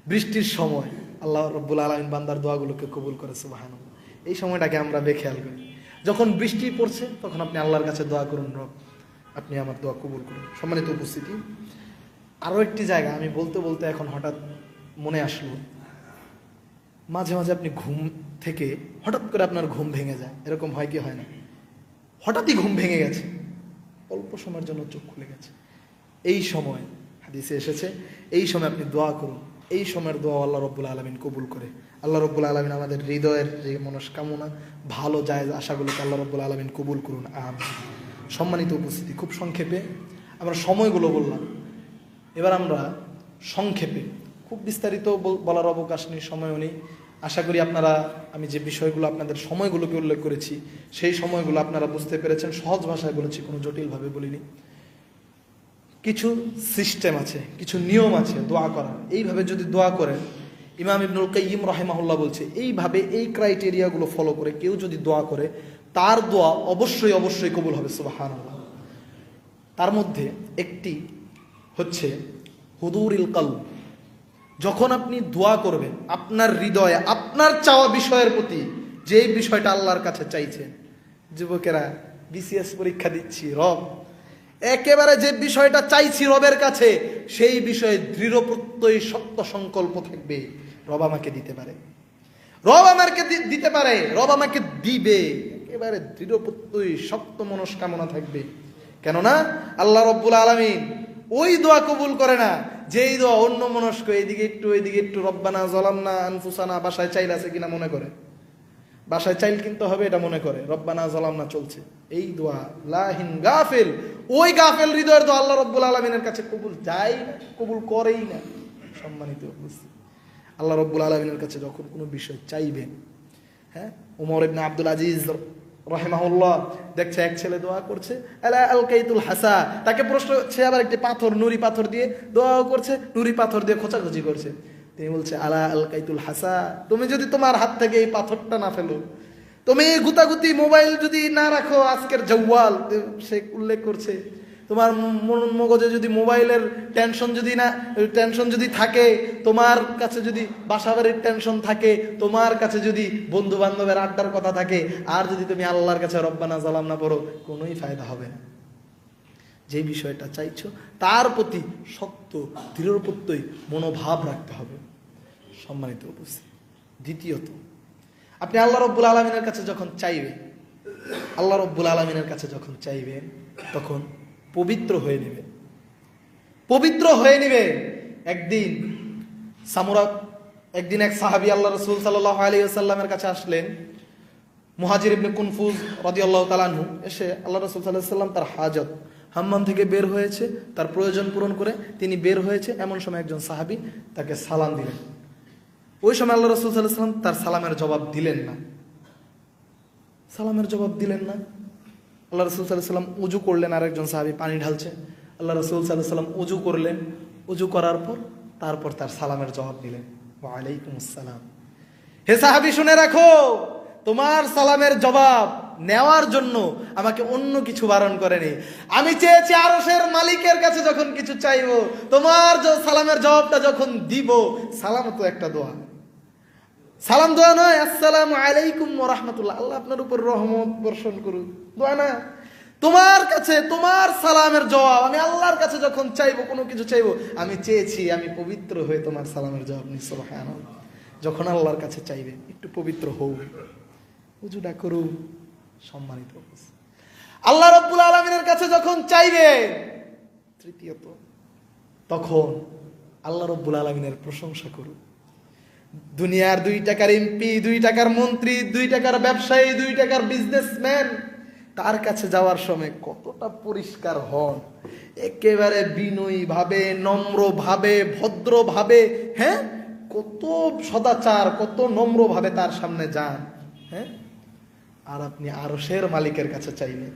Speaker 1: বৃষ্টির সময় আল্লাহ রাব্বুল আলামিন বান্দার দোয়াগুলোকে কবুল করে। সুবহানাল্লাহ। এই সময়টাকে আমরা বেখেয়াল করি। যখন বৃষ্টি পড়ছে তখন আপনি আল্লাহর কাছে দোয়া করুন, রব আপনি আমার দোয়া কবুল করুন। সম্মানিত উপস্থিতি, আরও একটি জায়গা আমি বলতে বলতে এখন হঠাৎ মনে আসলো, মাঝে মাঝে আপনি ঘুম থেকে হঠাৎ করে আপনার ঘুম ভেঙে যায়, এরকম হয় কি হয় না? হঠাৎই ঘুম ভেঙে গেছে, অল্প সময়ের জন্য চোখ খুলে গেছে। এই সময় হাদিসে এসেছে, এই সময় আপনি দোয়া করুন, এই সময়ের দোয়া আল্লাহ রব্বুল আলামিন কবুল করে। আল্লাহ রব্বুল আলামিন আমাদের হৃদয়ের যে মনস্কামনা, ভালো জায়েজ আশাগুলোকে আল্লাহ রব্বুল আলামিন কবুল করুন, আমিন। সম্মানিত উপস্থিতি, খুব সংক্ষেপে আমরা সময়গুলো বললাম, এবার আমরা সংক্ষেপে, খুব বিস্তারিত বলার অবকাশ নেই, সময়ও নেই। আশা করি আপনারা, আমি যে বিষয়গুলো আপনাদের সময়গুলোকে উল্লেখ করেছি সেই সময়গুলো আপনারা বুঝতে পেরেছেন। সহজ ভাষায় বলেছি, কোনো জটিলভাবে বলিনি। কিছু সিস্টেম আছে, কিছু নিয়ম আছে দোয়া করার। এইভাবে যদি দোয়া করেন, ইমাম ইবনুল কাইয়িম রাহিমাহুল্লাহ বলছে, এইভাবে এই ক্রাইটেরিয়াগুলো ফলো করে কেউ যদি দোয়া করে তার দোয়া অবশ্যই অবশ্যই কবুল হবে, সুবহানাল্লাহ। তার মধ্যে একটি হচ্ছে হুদুরিল কলব। যখন আপনি দোয়া করবেন, আপনার হৃদয়ে আপনার চাওয়া বিষয়ের প্রতি, যেই বিষয়টা আল্লাহর কাছে চাইছেন, যুবকেরা বিসিএস পরীক্ষা দিচ্ছি, রব একেবারে যে বিষয়টা চাইছি রবের কাছে, সেই বিষয়ে দৃঢ় প্রত্যয়ী শক্ত সংকল্প থাকবে, রব আমাকে দিতে পারে, রব আমাকে দিতে পারে, রব আমাকে দিবে, একেবারে দৃঢ় প্রত্যয়ী শক্ত মনস্কামনা থাকবে। কেননা আল্লাহ রব্বুল আলামিন ওই দোয়া কবুল করে না যেই দোয়া অন্য মনস্ক, এইদিকে একটু ওইদিকে একটু, রব্বানা যালামনা আনফুসানা বাসায় চাইল আছে কিনা মনে করে, বাসায় চাইল কিনতে হবে এটা মনে করে, রব্বানা যালামনা চলছে, এই দোয়া লাহিন গাফিল, ওই গাফিল হৃদয়ের দোয়া আল্লাহ রব্বুল আলামিনের কাছে কবুল যায় না, কবুল করেই না। সম্মানিত উপস্থিতি, আল্লাহ রব্বুল আলামিনের কাছে যখন কোনো বিষয় চাইবেন, হ্যাঁ, ওমর ইবনে আব্দুল আজিজ রাহিমাহুল্লাহ দেখছে এক ছেলে দোয়া করছে, আলা আলকাইতুল হাসা, তাকে প্রশ্ন, সে আবার একটি পাথর, নুরি পাথর দিয়ে দোয়া করছে, নুরি পাথর দিয়ে খোঁচাখুচি করছে। তিনি বলছে, আলা আলকাইতুল হাসা, তুমি যদি তোমার হাত থেকে এই পাথরটা না ফেলো, তুমি গুতাগুতি মোবাইল যদি না রাখো, আজকের জওয়াল, সে উল্লেখ করছে, তোমার মগজে যদি মোবাইলের টেনশন যদি থাকে, তোমার কাছে যদি বাসাবাড়ির টেনশন থাকে, তোমার কাছে যদি বন্ধু বান্ধবের আড্ডার কথা থাকে, আর যদি তুমি আল্লাহর কাছে রব্বানা যালামনা পড়ো, কোনোই ফায়দা হবে না। যে বিষয়টা চাইছো তার প্রতি শক্ত দৃঢ় প্রত্যয়ী মনোভাব রাখতে হবে। সম্মানিত উপস্থিতি, দ্বিতীয়ত, আপনি আল্লাহ রব্বুল আলামিনের কাছে যখন চাইবেন, আল্লাহ রব্বুল আলামিনের কাছে যখন চাইবেন, তখন পবিত্র হয়ে নেবে, পবিত্র হয়ে নেবে। একদিন এক সাহাবী আল্লাহ রাসূল সাল্লাল্লাহু আলাইহি ওয়াসাল্লামের কাছে আসলেন, মুহাজির ইবনে কুনফুজ রাদিয়াল্লাহু তাআলা আনহু, এসে আল্লাহ রাসূল সাল্লাল্লাহু আলাইহি ওয়াসাল্লাম, তার হাজত, হাম্মাম থেকে বের হয়েছে, তার প্রয়োজন পূরণ করে তিনি বের হয়েছে, এমন সময় একজন সাহাবী তাকে সালাম দিলেন। ওই সময় আল্লাহ রাসূল সাল্লাল্লাহু আলাইহি ওয়াসাল্লাম তার সালামের জবাব দিলেন না, সালামের জবাব দিলেন না। আল্লাহ রাসূল সাল্লাল্লাহু আলাইহি ওয়াসাল্লাম উজু করলেন, আর একজন সাহাবী পানি ঢালছে, আল্লাহ রাসূল সাল্লাল্লাহু আলাইহি ওয়াসাল্লাম উজু করলেন, উজু করার পর তারপর তার সালামের জবাব দিলেন, ওয়া আলাইকুমুস সালাম। হে সাহাবী, শুনে রাখো, তোমার সালামের জবাব নেওয়ার জন্য আমাকে অন্য কিছু বারণ করেনি। আমি চেয়েছি আরশের মালিকের কাছে যখন কিছু চাইবো, তোমার সালামের জবাবটা যখন দিব, সালাম তো একটা দোয়া, সালাম দোয়া নয়, আসসালামু আলাইকুম ওয়া রাহমাতুল্লাহ, আল্লাহ আপনার উপর রহমত বর্ষণ করুন, দোয়া না। তোমার কাছে তোমার সালামের জবাব আমি আল্লাহর কাছে যখন চাইবো, কোনো কিছু চাইবো, আমি চেয়েছি আমি পবিত্র হয়ে তোমার সালামের জবাব নিই, সুবহানাল্লাহ। যখন আল্লাহর কাছে চাইবে একটু পবিত্র হও, উজুটা করু। সম্মানিত আল্লাহ রাব্বুল আলামিনের কাছে যখন চাইবে, তৃতীয়ত, তখন আল্লাহ রাব্বুল আলামিনের প্রশংসা করু। দুনিয়ার 2 টাকার এমপি, 2 টাকার মন্ত্রী, 2 টাকার ব্যবসায়ী, 2 টাকার বিজনেসম্যান, তার কাছে যাওয়ার সময় কতটা পরিষ্কার হন, একেবারে বিনয়ী ভাবে, নম্র ভাবে, ভদ্র ভাবে, হ্যাঁ, কত সদাচার, কত নম্র ভাবে তার সামনে যান, হ্যাঁ। আর আপনি আরশের মালিকের কাছে চাইবেন,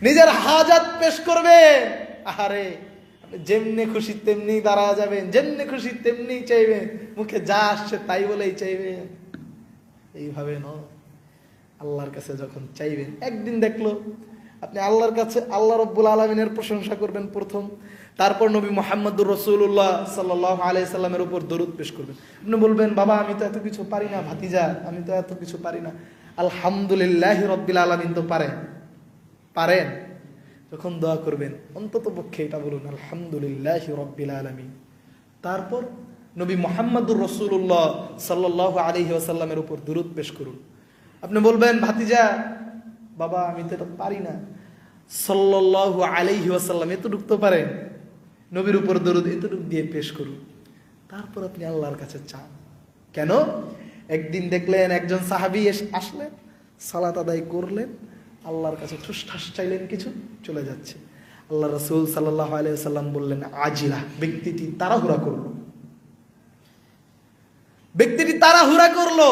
Speaker 1: নিজের হাজাত পেশ করবেন, আরে যেমনি খুশি তেমনি দাঁড়া যাবেন, যেমনি খুশি তেমনি চাইবেন, মুখে যা আসছে তাই বলেই চাইবেন, এইভাবে নয়। আল্লাহর কাছে যখন চাইবেন, একদিন দেখলো আপনি আল্লাহর কাছে আল্লাহ রাব্বুল আলামিনের প্রশংসা করবেন প্রথম, তারপর নবী মুহাম্মদুর রাসূলুল্লাহ সাল্লাল্লাহু আলাইহি সাল্লামের উপর দরুদ পেশ করবেন। আপনি বলবেন, বাবা আমি তো এত কিছু পারি না, ভাতিজা আমি তো এত কিছু পারি না। আলহামদুলিল্লাহি রাব্বিল আলামিন তো পারেন। যখন দোয়া করবেন অন্তত পক্ষে এটা বলুন, আলহামদুলিল্লাহি রাব্বিল আলামিন। তারপর নবী মুহাম্মদুর রাসূলুল্লাহ সাল্লাল্লাহু আলাইহি ওয়াসাল্লামের উপর দরুদ পেশ করুন। আপনি বলবেন, ভাতিজা বাবা আমি তো এটা পারি না, সাল্লাল্লাহু আলাইহি ওয়াসাল্লাম এতটুকু তো পারেন, নবীর উপর দরুদ এতটুকু দিয়ে পেশ করুন। তারপর আপনি আল্লাহর কাছে চান। কেন? একদিন দেখলেন একজন সাহাবী আসলেন, সালাত আদায় করলেন, আল্লাহর কাছে ঠুসঠাস চাইলেন, কিছু চলে যাচ্ছে। আল্লাহ রাসূল সাল্লাল্লাহু আলাইহি ওয়াসাল্লাম বললেন, আজিলা, ব্যক্তিটি তাড়াহুড়া করলো।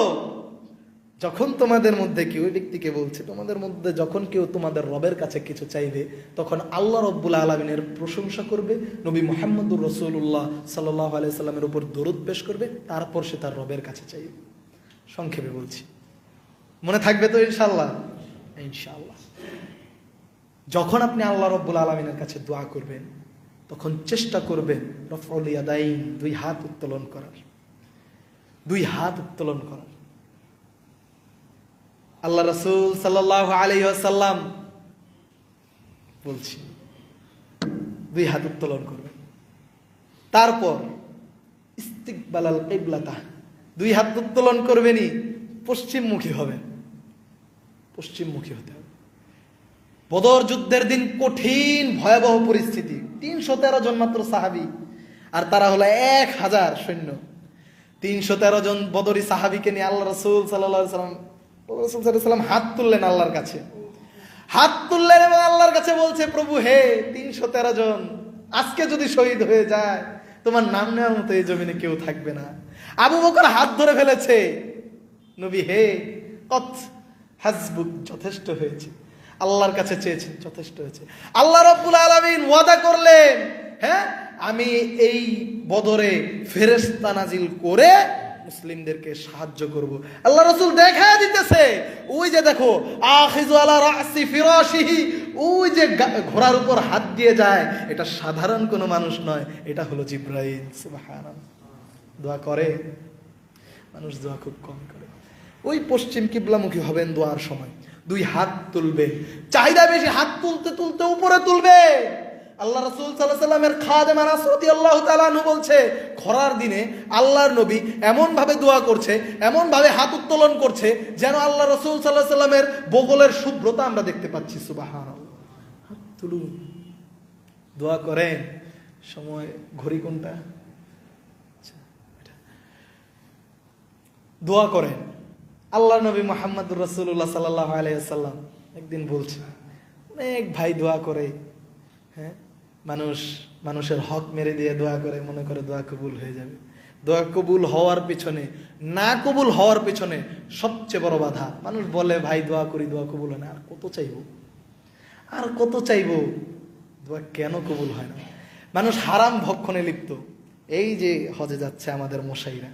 Speaker 1: যখন তোমাদের মধ্যে কেউ, ওই ব্যক্তিকে বলছে, তোমাদের মধ্যে যখন কেউ তোমাদের রবের কাছে কিছু চাইবে, তখন আল্লাহ রাব্বুল আলামিনের প্রশংসা করবে, নবী মুহাম্মদুর রাসূলুল্লাহ সাল্লাল্লাহু আলাইহি সাল্লামের উপর দরুদ পেশ করবে, তারপর সে তার রবের কাছে চাইবে। সংক্ষেপে বলছি, মনে থাকবে তো ইনশাআল্লাহ? ইনশাআল্লাহ। যখন আপনি আল্লাহ রাব্বুল আলামিনের কাছে দোয়া করবেন, তখন চেষ্টা করবেন রফউল ইয়াদাইন, দুই হাত উত্তোলন করার। আল্লাহ রাসূল সাল্লাল্লাহু আলাইহি ওয়াসাল্লাম বলছি, দুই হাত উত্তোলন করবেন। তারপর ইস্তিকবালাল কিবলাতা, দুই হাত উত্তোলন করবেনই, পশ্চিমমুখী হবেন। পশ্চিমমুখী হতে হবে। বদর যুদ্ধের দিন কঠিন ভয়াবহ পরিস্থিতি, 313 জন মাত্র সাহাবী, আর তারা হলো 1000 সৈন্য। 313 জন বদরি সাহাবীকে নিয়ে আল্লাহ রাসূল সাল্লাল্লাহু আলাইহি সাল্লাম হাত তুললেন আল্লাহর কাছে। হাত তুললেন এবং আল্লাহর কাছে বলছে, প্রভু হে, 313 জন আজকে যদি শহীদ হয়ে যায়, তোমার নাম নেওয়ার মতো এই জমিনে কেউ থাকবে না। আবু বকর হাত ধরে ফেলেছে, নবী হে, কত হাসবুক, যথেষ্ট হয়েছে। আল্লাহর কাছে চেয়েছেন, যথেষ্ট হয়েছে। আল্লাহ রাব্বুল আলামিন ওয়াদা করলেন, হ্যাঁ আমি এই বদরে ফেরেশতা নাজিল করে মুসলিমদেরকে সাহায্য করব। আল্লাহ রাসূল দেখায় দিতেছে, ওই যে দেখো, আখিযু আলা রাসি ফিরাশিহি, ওই যে ঘোড়ার উপর হাত দিয়ে যায়, এটা সাধারণ কোনো মানুষ নয়, এটা হলো জিবরাইল। সুবহানাল্লাহ। দোয়া করে মানুষ, দোয়া খুব কম করে। ওই পশ্চিম কিবলামুখী হবেন দোয়ার সময়, দুই হাত তুলবে, চাহিদা বেশি, হাত তুলতে তুলতে উপরে তুলবে। আল্লাহ রাসূল সাল্লাল্লাহু আলাইহি ওয়াসাল্লামের খাদেম আনাস রাদিয়াল্লাহু তাআলা আনহু বলছে, খরার দিনে আল্লাহর নবী এমন ভাবে দোয়া করছে, এমন ভাবে হাত উত্তোলন করছে, যেন আল্লাহ রাসূল সাল্লাল্লাহু আলাইহি ওয়াসাল্লামের বগলের শুভ্রতা আমরা দেখতে পাচ্ছি। সুবহানাল্লাহ। হাত তুলুন, দোয়া করেন। সময় ঘড়ি কোনটা? দোয়া করেন। আল্লাহ নবী মুহাম্মদুর রাসূলুল্লাহ সাল্লাল্লাহু আলাইহি ওয়াসাল্লাম একদিন বলছে, অনেক ভাই দোয়া করে, হ্যাঁ মানুষের হক মেরে দিয়ে দোয়া করে, মনে করে দোয়া কবুল হয়ে যাবে। দোয়া কবুল হওয়ার পিছনে, না কবুল হওয়ার পিছনে সবচেয়ে বড় বাধা, মানুষ বলে ভাই দোয়া করি, দোয়া কবুল হয় না, আর কত চাইবো, দোয়া কেন কবুল হয় না? মানুষ হারাম ভক্ষণে লিপ্ত। এই যে হজে যাচ্ছে আমাদের মশাইরা,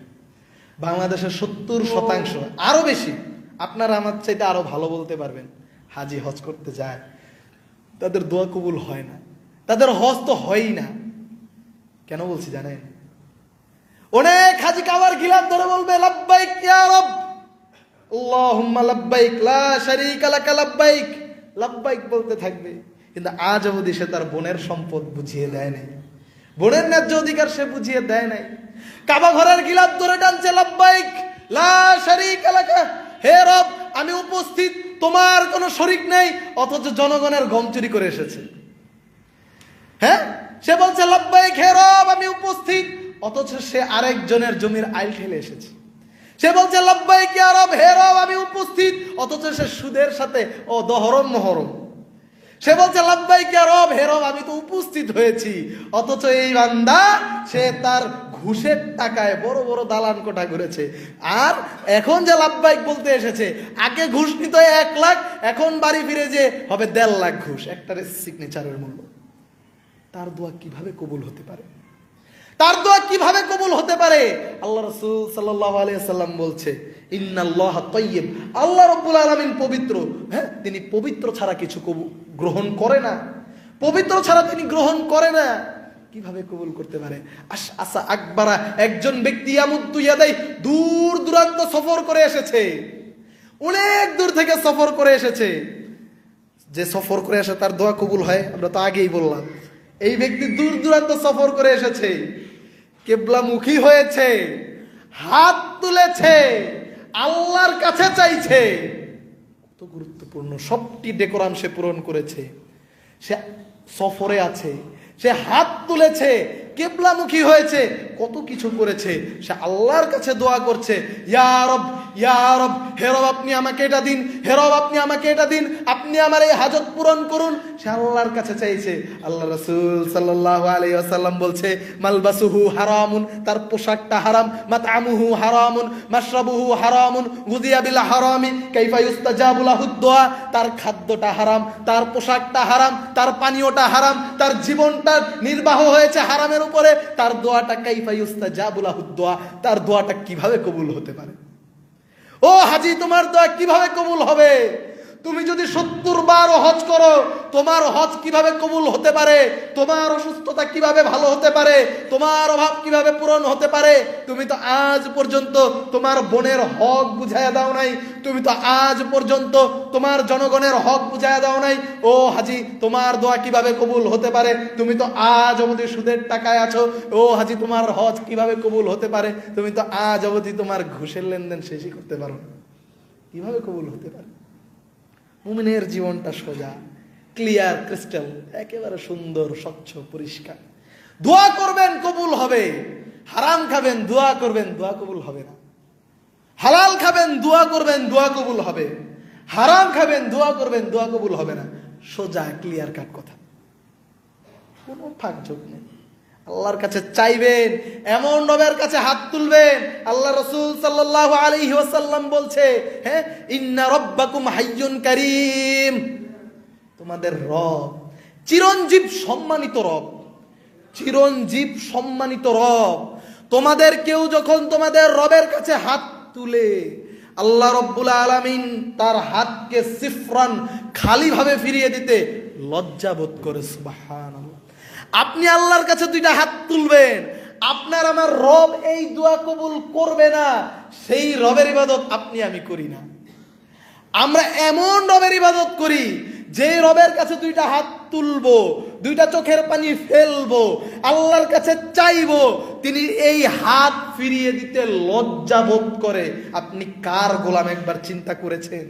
Speaker 1: বাংলাদেশের 70%, আরো বেশি, আপনারা আমার চাইতে আরো ভালো বলতে পারবেন, হাজি হজ করতে যায়, তাদের দোয়া কবুল হয় না, তাদের হজ তো হয়ই না। কেন বলছি জানেন? অনেক হাজি কাবার গিলাফ ধরে বলবে, লাব্বাইক ইয়া রব, আল্লাহুম্মা লাব্বাইক, লা শারীকা লাকা লাব্বাইক, লাব্বাইক বলতে থাকবে, কিন্তু আজ অবধি সে তার বোনের সম্পদ বুঝিয়ে দেয় নাই, বোনের ন্যায্য অধিকার সে বুঝিয়ে দেয় নাই। কাবা ঘরের গিলাফ ধরে টানছে, লাব্বাইক লা শারীকা লাকা, হে রব আমি উপস্থিত, তোমার কোনো শরীক নেই, অথচ জনগণের গম চুরি করে এসেছে। হ্যাঁ, সে বলছে লাব্বাইক হে রব আমি উপস্থিত, অথচ সে আরেকজনের জমির আইল ঠেলে এসেছে। সে বলছে লাব্বাইক ইয়া রব, হে রব আমি উপস্থিত, অথচ সে সুদের সাথে দহরম মহরম। সে বলছে লাব্বাইক ইয়া রব, হে রব আমি তো উপস্থিত হয়েছি, অথচ এই বান্দা সে তার ঘুষের টাকায় বড় বড় দালান কোঠা করেছে। আর এখন যে লাব্বাইক বলতে এসেছে, আগে ঘুষ নিত 1 লাখ, এখন বাড়ি ফিরে যে হবে 1.5 লাখ ঘুষ, একটার সিগনেচারের মূল্য। তার দোয়া কিভাবে কবুল হতে পারে? আল্লাহ রাসূল সাল্লাল্লাহু আলাইহি ওয়াসাল্লাম বলছে, ইন্নাল্লাহা তাইয়্যিব, আল্লাহ রাব্বুল আলামিন পবিত্র। হ্যাঁ, তিনি পবিত্র ছাড়া কিছু গ্রহণ করে না, পবিত্র ছাড়া তিনি গ্রহণ করে না। কিভাবে কবুল করতে পারে? আসা আকবারা, একজন ব্যক্তি ইয়ামুদ্দু ইয়াদাই, দূর দূরান্ত সফর করে এসেছে, অনেক দূর থেকে সফর করে এসেছে। যে সফর করে আসে তার দোয়া কবুল হয়, আমরা তো আগেই বললাম। এই ব্যক্তি দূর দূরান্ত সফর করে এসেছে, কেবলামুখী হয়েছে, হাত তুলেছে, আল্লাহর কাছে চাইছে। কত গুরুত্বপূর্ণ, সবটি ডেকোরাম সে পূরণ করেছে। সে সফরে আছে, সে হাত তুলেছে, কেবলামুখী হয়েছে, কত কিছু করেছে। সে আল্লাহর কাছে দোয়া করছে, ইয়া রব, ইয়া রব, হে রব আপনি আমাকে এটা দিন, হে রব আপনি আমাকে এটা দিন, আপনি আমার এই হাজত পূরণ করুন। সে আল্লাহর কাছে চাইছে। আল্লাহ রাসূল সাল্লাল্লাহু আলাইহি ওয়াসাল্লাম বলছে, মালবাসুহু হারামুন, তার পোশাকটা হারাম, মাতআমুহু হারামুন, মাশরাবুহু হারামুন, গুযিয়া বিল হারামি কাইফা ইউস্তাজাবু লাহু দুআ, তার খাদ্যটা হারাম, তার পোশাকটা হারাম, তার পানীয়টা হারাম, তার জীবনটা নির্বাহ হয়েছে হারামের উপরে, তার দোয়াটা কাইফা ইউস্তাজাবু লাহু দুআ, তার দোয়াটা কিভাবে কবুল হতে পারে? ও হাজী, তোমার দোয়া কিভাবে কবুল হবে? তুমি যদি 70 বার হজ করো, তোমার হজ কিভাবে কবুল হতে পারে? তোমার অসুস্থতা কিভাবে ভালো হতে পারে? তোমার অভাব কিভাবে পূরণ হতে পারে? তুমি তো আজ পর্যন্ত তোমার বোনের হক বুঝাইয়া দাও নাই, তুমি তো আজ পর্যন্ত তোমার জনগণের হক বুঝাইয়া দাও নাই। ও হাজী, তোমার দোয়া কিভাবে কবুল হতে পারে? তুমি তো আজ অবধি সুদের টাকায় আছো। ও হাজী, তোমার হজ কিভাবে কবুল হতে পারে? তুমি তো আজ অবধি তোমার ঘুষের লেনদেন শেষই করতে পারো না। কিভাবে কবুল হতে পারে? মুমিনের জীবনটা সোজা, ক্লিয়ার, ক্রিস্টাল, একেবারে সুন্দর, স্বচ্ছ, পরিষ্কার। দোয়া করবেন কবুল হবে, হারাম খাবেন, দোয়া করবেন, দোয়া কবুল হবে না। হালাল খাবেন, দোয়া করবেন, দোয়া কবুল হবে। হারাম খাবেন, দোয়া করবেন, দোয়া কবুল হবে না। সোজা, ক্লিয়ার কাট কথা, কোনো ফাঁক ঝোঁক নেই। আল্লাহর কাছে চাইবেন, এমন রবের কাছে হাত তুলবেন। আল্লাহ রাসূল সাল্লাল্লাহু আলাইহি ওয়াসাল্লাম বলছে, হ্যাঁ, ইন্না রাব্বাকুম হাইয়ুন কারীম, তোমাদের রব চিরঞ্জীব, সম্মানিত রব, চিরঞ্জীব সম্মানিত রব। তোমাদের কেউ যখন তোমাদের রবের কাছে হাত তুলে, আল্লাহ রব্বুল আলামিন তার হাতকে সিফরান, খালিভাবে ফিরিয়ে দিতে লজ্জা বোধ করে। সুবহানাল্লাহ। আপনি আল্লাহর কাছে 2টা হাত তুলবেন, আপনার আমার রব এই দোয়া কবুল করবে না, সেই রবের ইবাদত আপনি আমি করি না। আমরা এমন রবের ইবাদত করি, যে রবের কাছে 2টা হাত তুলবো, 2টা চোখের পানি ফেলবো, আল্লাহর কাছে চাইবো, তিনি এই হাত ফিরিয়ে দিতে লজ্জা বোধ করে। আপনি কার গোলাম একবার চিন্তা করেছেন?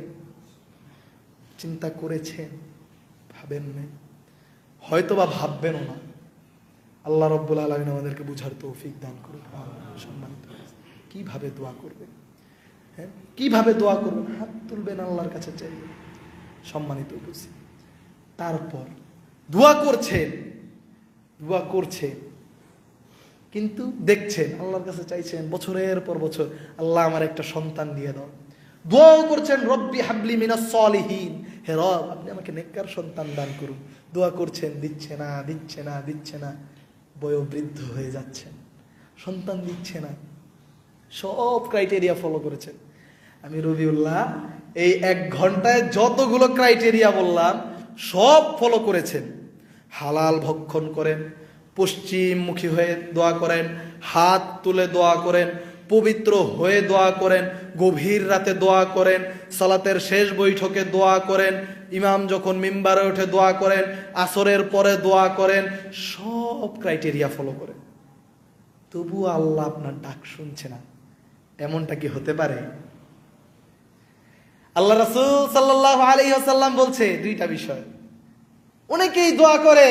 Speaker 1: চিন্তা করেছেন? ভাবেন না, হয়তোবা ভাববেনও না। আল্লাহ রব্বুল আলামিন আমাদেরকে বুঝার তৌফিক দান করুন। সম্মানিত, কিভাবে দোয়া করবেন? হ্যাঁ, কিভাবে দোয়া করবেন? হাত তুলবেন, আল্লাহর কাছে চাইবেন। সম্মানিত উপস্থিতি, তারপর দোয়া করছেন, দোয়া করছেন, কিন্তু দেখছেন, আল্লাহর কাছে চাইছেন বছরের পর বছর, আল্লাহ আমার একটা সন্তান দিয়ে দাও। দোয়াও করছেন, রব্বি হাবলি মিনাস সলিহিন, হে রব আপনি আমাকে নেককার সন্তান দান করুন। দোয়া করছেন, দিচ্ছে না, দিচ্ছে না, দিচ্ছে না, বয়োবৃদ্ধ হয়ে যাচ্ছেন, সন্তান দিচ্ছে না। সব ক্রাইটেরিয়া ফলো করেছেন। আমি রবিউল্লাহ এই 1 ঘন্টায় যতগুলো ক্রাইটেরিয়া বললাম সব ফলো করেছেন। হালাল ভক্ষণ করেন, পশ্চিমমুখী হয়ে দোয়া করেন, হাত তুলে দোয়া করেন, পবিত্র হয়ে দোয়া করেন, গভীর রাতে দোয়া করেন, সালাতের শেষ বৈঠকে দোয়া করেন, ইমাম যখন মিম্বারে উঠে দোয়া করেন, আসরের পরে দোয়া করেন, সব ক্রাইটেরিয়া ফলো করেন। তবু আল্লাহ আপনার ডাক শুনছে না, এমনটা কি হতে পারে? আল্লাহ রাসূল সাল্লাল্লাহু আলাইহি ওয়াসাল্লাম বলছে 2টা বিষয়। অনেকেই দোয়া করে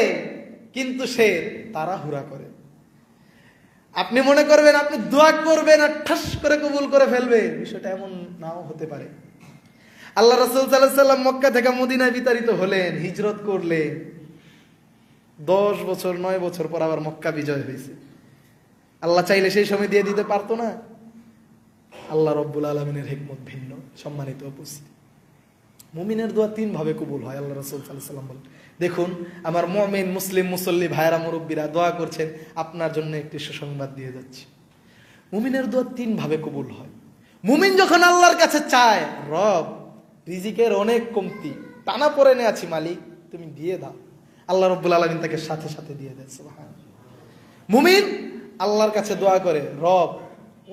Speaker 1: কিন্তু সে তাড়াহুড়া করে। আপনি মনে করবেন আপনি দোয়া করবেন আর ঠাস করে কবুল করে ফেলবেন, বিষয়টা এমন নাও হতে পারে। আল্লাহ রাসূল সাল্লাল্লাহু আলাইহি ওয়াসাল্লাম মক্কা থেকে মদিনায় বিতাড়িত হলেন, হিজরত করলেন। 10 বছর 9 বছর পর আবার মক্কা বিজয় হয়েছে। আল্লাহ চাইলে সেই সময় দিয়ে দিতে পারতো না? আল্লাহ রব্বুল আলামিনের হিকমত ভিন্ন। সম্মানিত উপস্থিতি, মুমিনের দোয়া 3 ভাবে কবুল হয়। আল্লাহ রাসূল সাল্লাল্লাহু আলাইহি ওয়াসাল্লাম বলেন, দেখুন আমার মুমিন মুসলিম মুসল্লি ভাইরা মুরব্বীরা দোয়া করছেন, আপনার জন্য একটি সুসংবাদ দিয়ে যাচ্ছি। মুমিনের দোয়া 3 ভাবে কবুল হয়। মুমিন যখন আল্লাহর কাছে চায়, রব রিজিকের অনেক কমতি, টানা পড়ে আছি মালিক, তুমি দিয়ে দাও, আল্লাহ রব্বুল আলামিন তাকে সাথে সাথে দিয়ে দেয়। সুবহানাল্লাহ। মুমিন আল্লাহর কাছে দোয়া করে, রব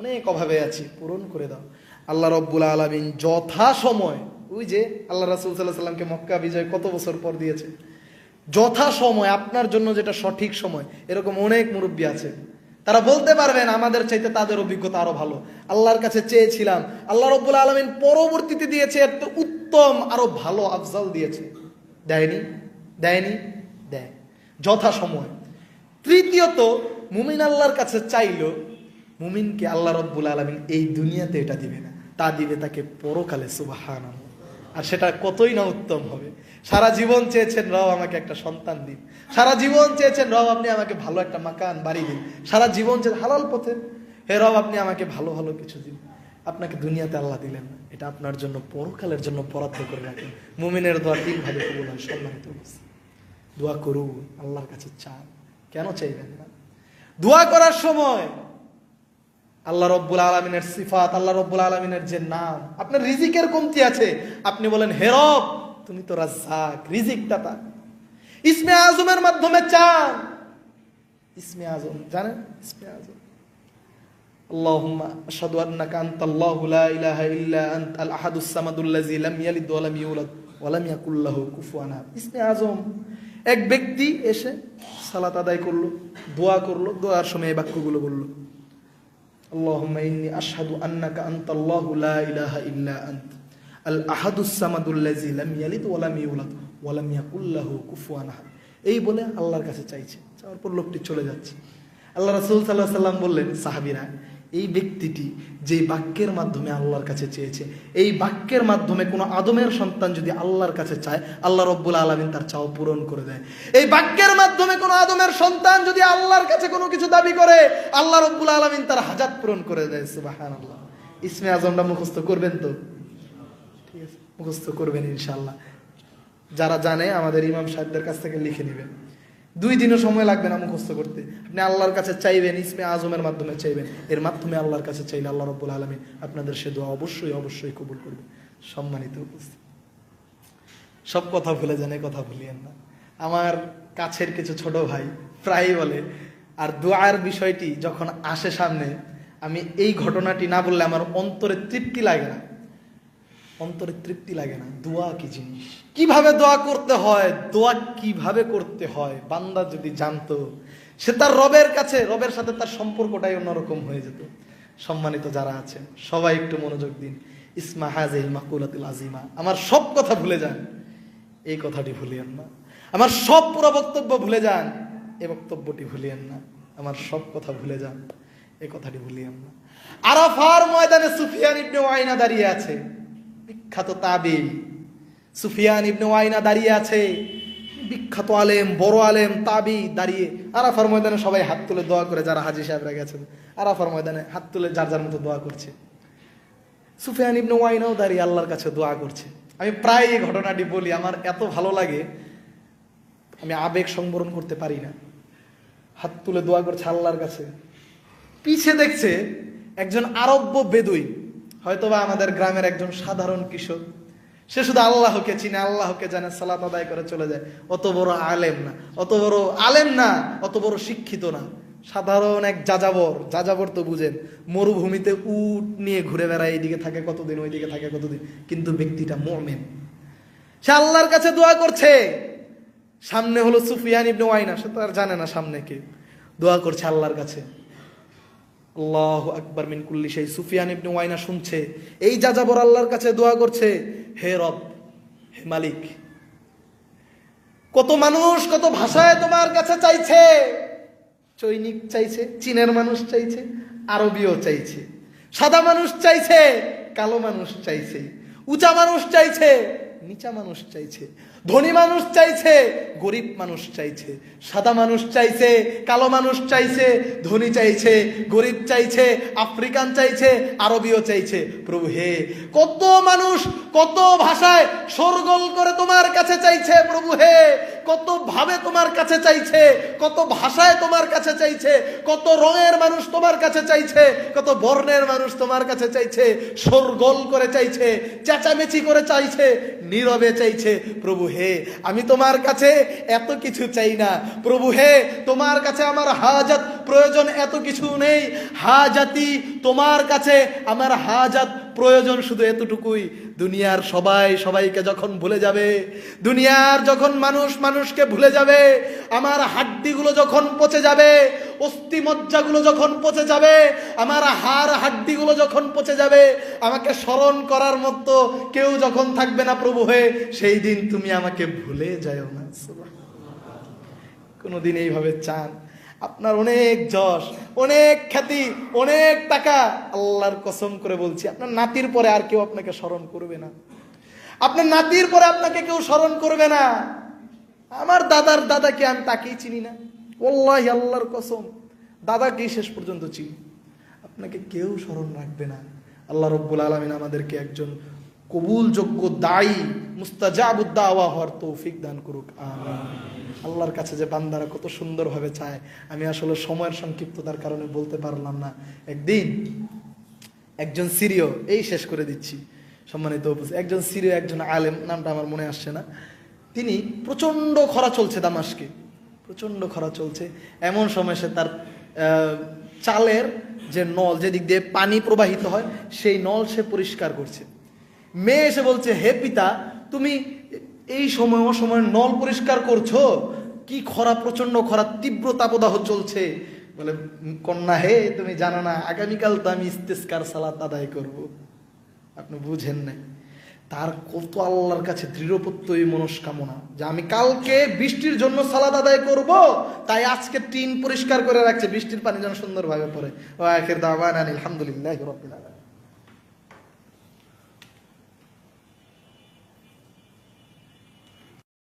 Speaker 1: অনেক অভাবে আছি, পূরণ করে দাও। আল্লাহ রব্বুল আলামিন যথাসময়, ওই যে আল্লাহ রাসূল সাল্লাল্লাহু আলাইহি ওয়াসাল্লামকে মক্কা বিজয় কত বছর পর দিয়েছে, যথাসময় আপনার জন্য যেটা সঠিক সময়। এরকম অনেক মুরব্বী আছে, তারা বলতে পারবেন আমাদের চাইতে তাদের অভিজ্ঞতা আরো ভালো। আল্লাহর কাছে চেয়েছিলাম, আল্লাহ রব্বুল আলামিন পরবর্তীতে দিয়েছে, এত উত্তম আরো ভালো আফজাল দিয়েছে। দেয়নি? দেয়নি? দেয় যথাসময়। তৃতীয়ত, মুমিন আল্লাহর কাছে চাইলো, মুমিনকে আল্লাহ রব্বুল আলামিন এই দুনিয়াতে এটা দিবে না, তা দিবে তাকে পরকালে। সুবহানাল্লাহ। আর সেটা কতই না উত্তম হবে। সারা জীবন চেয়েছেন রব আমাকে একটা সন্তান দিন, সারা জীবন চেয়েছেন রব আপনি আমাকে ভালো একটা মাকান বাড়ি দিন, সারা জীবন চেয়ে হালাল পথে, হে রব আপনি আমাকে ভালো ভালো কিছু দিন। আপনাকে দুনিয়াতে আল্লাহ দিলেন না, এটা আপনার জন্য পরকালের জন্য বরাদ্দ করে রাখেন। মুমিনের দোয়া তিনভাবে কবুল হয়। সম্মানিত দোয়া করুন, আল্লাহর কাছে চান, কেন চাইবেন না? দোয়া করার সময় আল্লাহ রব্বুল আলামিনের সিফাত, আল্লাহ রব্বুল আলামিনের যে নাম, আপনার রিজিকের কমতি আছে, আপনি বলেন হে রব তুমি তো রাজ্জাক, রিজিক দাতা। ইসমে আজমের মাধ্যমে চান। ইসমে আজম জানেন? ইসমে আজম আল্লাহুম্মা আশহাদু আন্নাকা আনতাল্লাহু লা ইলাহা ইল্লা আনতাল আহাদুস সামাদুল্লাযী লাম ইয়ালিদ ওয়া লাম ইউলাদ ওয়া লাম ইয়াকুল লাহু কুফুয়ান আহাদ। ইসমে আজম। এক ব্যক্তি এসে সালাত আদায় করলো, দোয়া করলো, দোয়ার সময় এই বাক্যগুলো বলল, আল্লাহুম্মা ইন্নী আশহাদু আন্নাকা আনতাল্লাহু লা ইলাহা ইল্লা আনত আল আহাদুস সামাদুল্লাযী লাম ইয়ালিদ ওয়া লাম ইউলাদ ওয়া লাম ইয়াকুল লাহু কুফুয়ান আহাদ। এই বলে আল্লাহর কাছে চাইছে। চাওয়ার পর লোকটি চলে যাচ্ছে। আল্লাহ রাসূল সাল্লাল্লাহু আলাইহি সাল্লাম বললেন, সাহাবীরা, এই ব্যক্তিটি যে বাক্যের মাধ্যমে আল্লাহর কাছে চেয়েছে, এই বাক্যের মাধ্যমে কোনো আদমের সন্তান যদি আল্লাহর কাছে চায়, আল্লাহ রব্বুল আলামিন তার চাওয়া পূরণ করে দেয়। এই বাক্যের মাধ্যমে কোনো আদমের সন্তান যদি আল্লাহর কাছে কোনো কিছু দাবি করে, আল্লাহ রব্বুল আলামিন তার হাজাত পূরণ করে দেয়। সুবহানাল্লাহ। ইসমে আজমটা মুখস্থ করবেন তো? ঠিক আছে, মুখস্থ করবেন ইনশাআল্লাহ। যারা জানে আমাদের ইমাম সাহেবদের কাছ থেকে লিখে নেবেন। 2 দিনও সময় লাগবে না মুখস্থ করতে। আপনি আল্লাহর কাছে চাইবেন, ইসমে আজমের মাধ্যমে চাইবেন, এর মাধ্যমে আল্লাহর কাছে চাইলে আল্লাহ রাব্বুল আলামিন আপনাদের সে দোয়া অবশ্যই অবশ্যই কবুল করবে। সম্মানিত উপস্থিতি, সব কথা ভুলে যান, কথা ভুলিয়েন না। আমার কাছের কিছু ছোট ভাই প্রায়ই বলে, আর দোয়ার বিষয়টি যখন আসে সামনে, আমি এই ঘটনাটি না বললে আমার অন্তরে তৃপ্তি লাগে না। অন্তরে তৃপ্তি লাগে না। দোয়া কি জিনিস, কিভাবে দোয়া করতে হয়, দোয়া কিভাবে করতে হয়, বান্দা যদি জানতো, সে তার রবের কাছে, রবের সাথে তার সম্পর্কটাই অন্যরকম হয়ে যেত। সম্মানিত যারা আছেন সবাই একটু মনোযোগ দিন। ইসমা হাযিল মাকুলাতুল আযীমা। আমার সব কথা ভুলে যান, এই কথাটি ভুলিয়েন না। আমার সব পুরো বক্তব্য ভুলে যান, এই বক্তব্যটি ভুলিয়েন না। আমার সব কথা ভুলে যান, এই কথাটি ভুলিয়েন না। আরাফার ময়দানে সুফিয়ান ইবনে ওয়াইনা দাঁড়িয়ে আছে, বিখ্যাত তাবী সুফিয়ান ইবনে ওয়াইনা দাঁড়িয়ে আছে, বিখ্যাত আলেম, বড় আলেম, তাবী দাঁড়িয়ে আরাফার ময়দানে সবাই হাত তুলে দোয়া করে। যারা হাজী সাহেবরা গেছেন আরাফার ময়দানে হাত তুলে যার যার মতো দোয়া করছে। সুফিয়ান ইবনে ওয়াইনাও দাঁড়িয়ে আল্লাহর কাছে দোয়া করছে। আমি প্রায় এই ঘটনাটি বলি, আমার এত ভালো লাগে, আমি আবেগ সংবরণ করতে পারি না। হাত তুলে দোয়া করছে আল্লাহর কাছে, পিছে দেখছে একজন আরব্য বেদুইন, হয়তোবা আমাদের গ্রামের একজন সাধারণ কৃষক, সে শুধু আল্লাহকে চিনে, আল্লাহকে জানে, সালাত আদায় করে চলে যায়। অত বড় আলেম না, অত বড় আলেম না, অত বড় শিক্ষিত না, সাধারণ এক যাযাবর। যাযাবর তো বুঝেন, মরুভূমিতে উট নিয়ে ঘুরে বেড়ায়, এইদিকে থাকে কতদিন, ওইদিকে থাকে কতদিন, কিন্তু ব্যক্তিটা মুমিন। সে আল্লাহর কাছে দোয়া করছে। সামনে হলো সুফিয়ান ইবনে ওয়াইনা, সে তো আর জানে না সামনে কে। দোয়া করছে আল্লাহর কাছে, আল্লাহু আকবার মিন কুল্লি শাই। সুফিয়ান ইবনে ওয়াইনা শুনছে, এই যাযাবর আল্লাহর কাছে দোয়া করছে, হে রব, হে মালিক, কত মানুষ কত ভাষায় তোমার কাছে চাইছে। চৈনিক চাইছে, চীনের মানুষ চাইছে, আরবীয় চাইছে, সাদা মানুষ চাইছে, কালো মানুষ চাইছে, উঁচা মানুষ চাইছে, নিচা মানুষ চাইছে, ধনী মানুষ চাইছে, গরিব মানুষ চাইছে, সাদা মানুষ চাইছে, কালো মানুষ চাইছে, ধনী চাইছে, গরিব চাইছে, আফ্রিকান চাইছে, আরবীয় চাইছে। প্রভু হে, কত মানুষ কত ভাষায় শোরগোল করে তোমার কাছে চাইছে। প্রভু হে, কত ভাবে তোমার কাছে চাইছে, কত ভাষায় তোমার কাছে চাইছে, কত রঙের মানুষ তোমার কাছে চাইছে, কত বর্ণের মানুষ তোমার কাছে চাইছে, শোরগোল করে চাইছে, চেঁচামেচি করে চাইছে, নীরবে চাইছে। প্রভু হে, আমি তোমার কাছে এত কিছু চাই না। প্রভু হে, তোমার কাছে আমার হাজাত প্রয়োজন এত কিছু নেই। হাজাতি তোমার কাছে, আমার হাজাত প্রয়োজন শুধু এতটুকুই। দুনিয়ার সবাই সবাইকে যখন ভুলে যাবে, দুনিয়ার যখন মানুষ মানুষকে ভুলে যাবে, আমার হাড্ডিগুলো যখন পচে যাবে, অস্থি মজ্জাগুলো যখন পচে যাবে, আমার হাড় হাড্ডিগুলো যখন পচে যাবে, আমাকে স্মরণ করার মতো কেউ যখন থাকবে না, প্রভু হে, সেই দিন তুমি আমাকে ভুলে যাও না। কোনোদিন এইভাবে চান? আপনার অনেক যশ, অনেক খ্যাতি, অনেক টাকা, আল্লাহর কসম করে বলছি আপনার নাতির পরে আর কেউ আপনাকে স্মরণ করবে না। আপনার নাতির পরে আপনাকে কেউ স্মরণ করবে না। আমার দাদার দাদাকে আমি তাকেই চিনি না, ওয়াল্লাহি আল্লাহর কসম, দাদাকেই শেষ পর্যন্ত চিনি। আপনাকে কেউ স্মরণ রাখবে না। আল্লাহ রব্বুল আলামিন আমাদেরকে একজন কবুলযোগ্য দায়ী, মুস্তাজাবুদ দাওয়া হওয়ার তৌফিক দান করুক, আমিন। আল্লাহর কাছে যে বান্দারা কত সুন্দরভাবে চায়, আমি আসলে সময়ের সংক্ষিপ্ততার কারণে বলতে পারলাম না। একদিন একজন সিরীয়, এই শেষ করে দিচ্ছি সম্মানিত উপস্থিতি, একজন সিরীয়, একজন আলেম, নামটা আমার মনে আসছে না, তিনি প্রচণ্ড খরা চলছে দামাস্কে, প্রচণ্ড খরা চলছে। এমন সময় সে তার চালের যে নল, যেদিক দিয়ে পানি প্রবাহিত হয়, সেই নল সে পরিষ্কার করছে। মেয়ে এসে বলছে, হে পিতা, তুমি এই সময় অসময় নল পরিষ্কার করছো? কি খরা, প্রচন্ড খরা, তীব্র তাপদাহ চলছে। বলে, কন্যা হে, তুমি জানো না আগামীকাল তো আমি ইস্তেসকার সালাত আদায় করব। আপনি বুঝেন নাই তার কত আল্লাহর কাছে দৃঢ়প্রত্যয়ী মনস্কামনা, যে আমি কালকে বৃষ্টির জন্য সালাত আদায় করব, তাই আজকে টিন পরিষ্কার করে রাখছে, বৃষ্টির পানি যেন সুন্দরভাবে পড়ে। ওয়া আখির দাওয়ানা আলহামদুলিল্লাহি রাব্বিল আলামিন।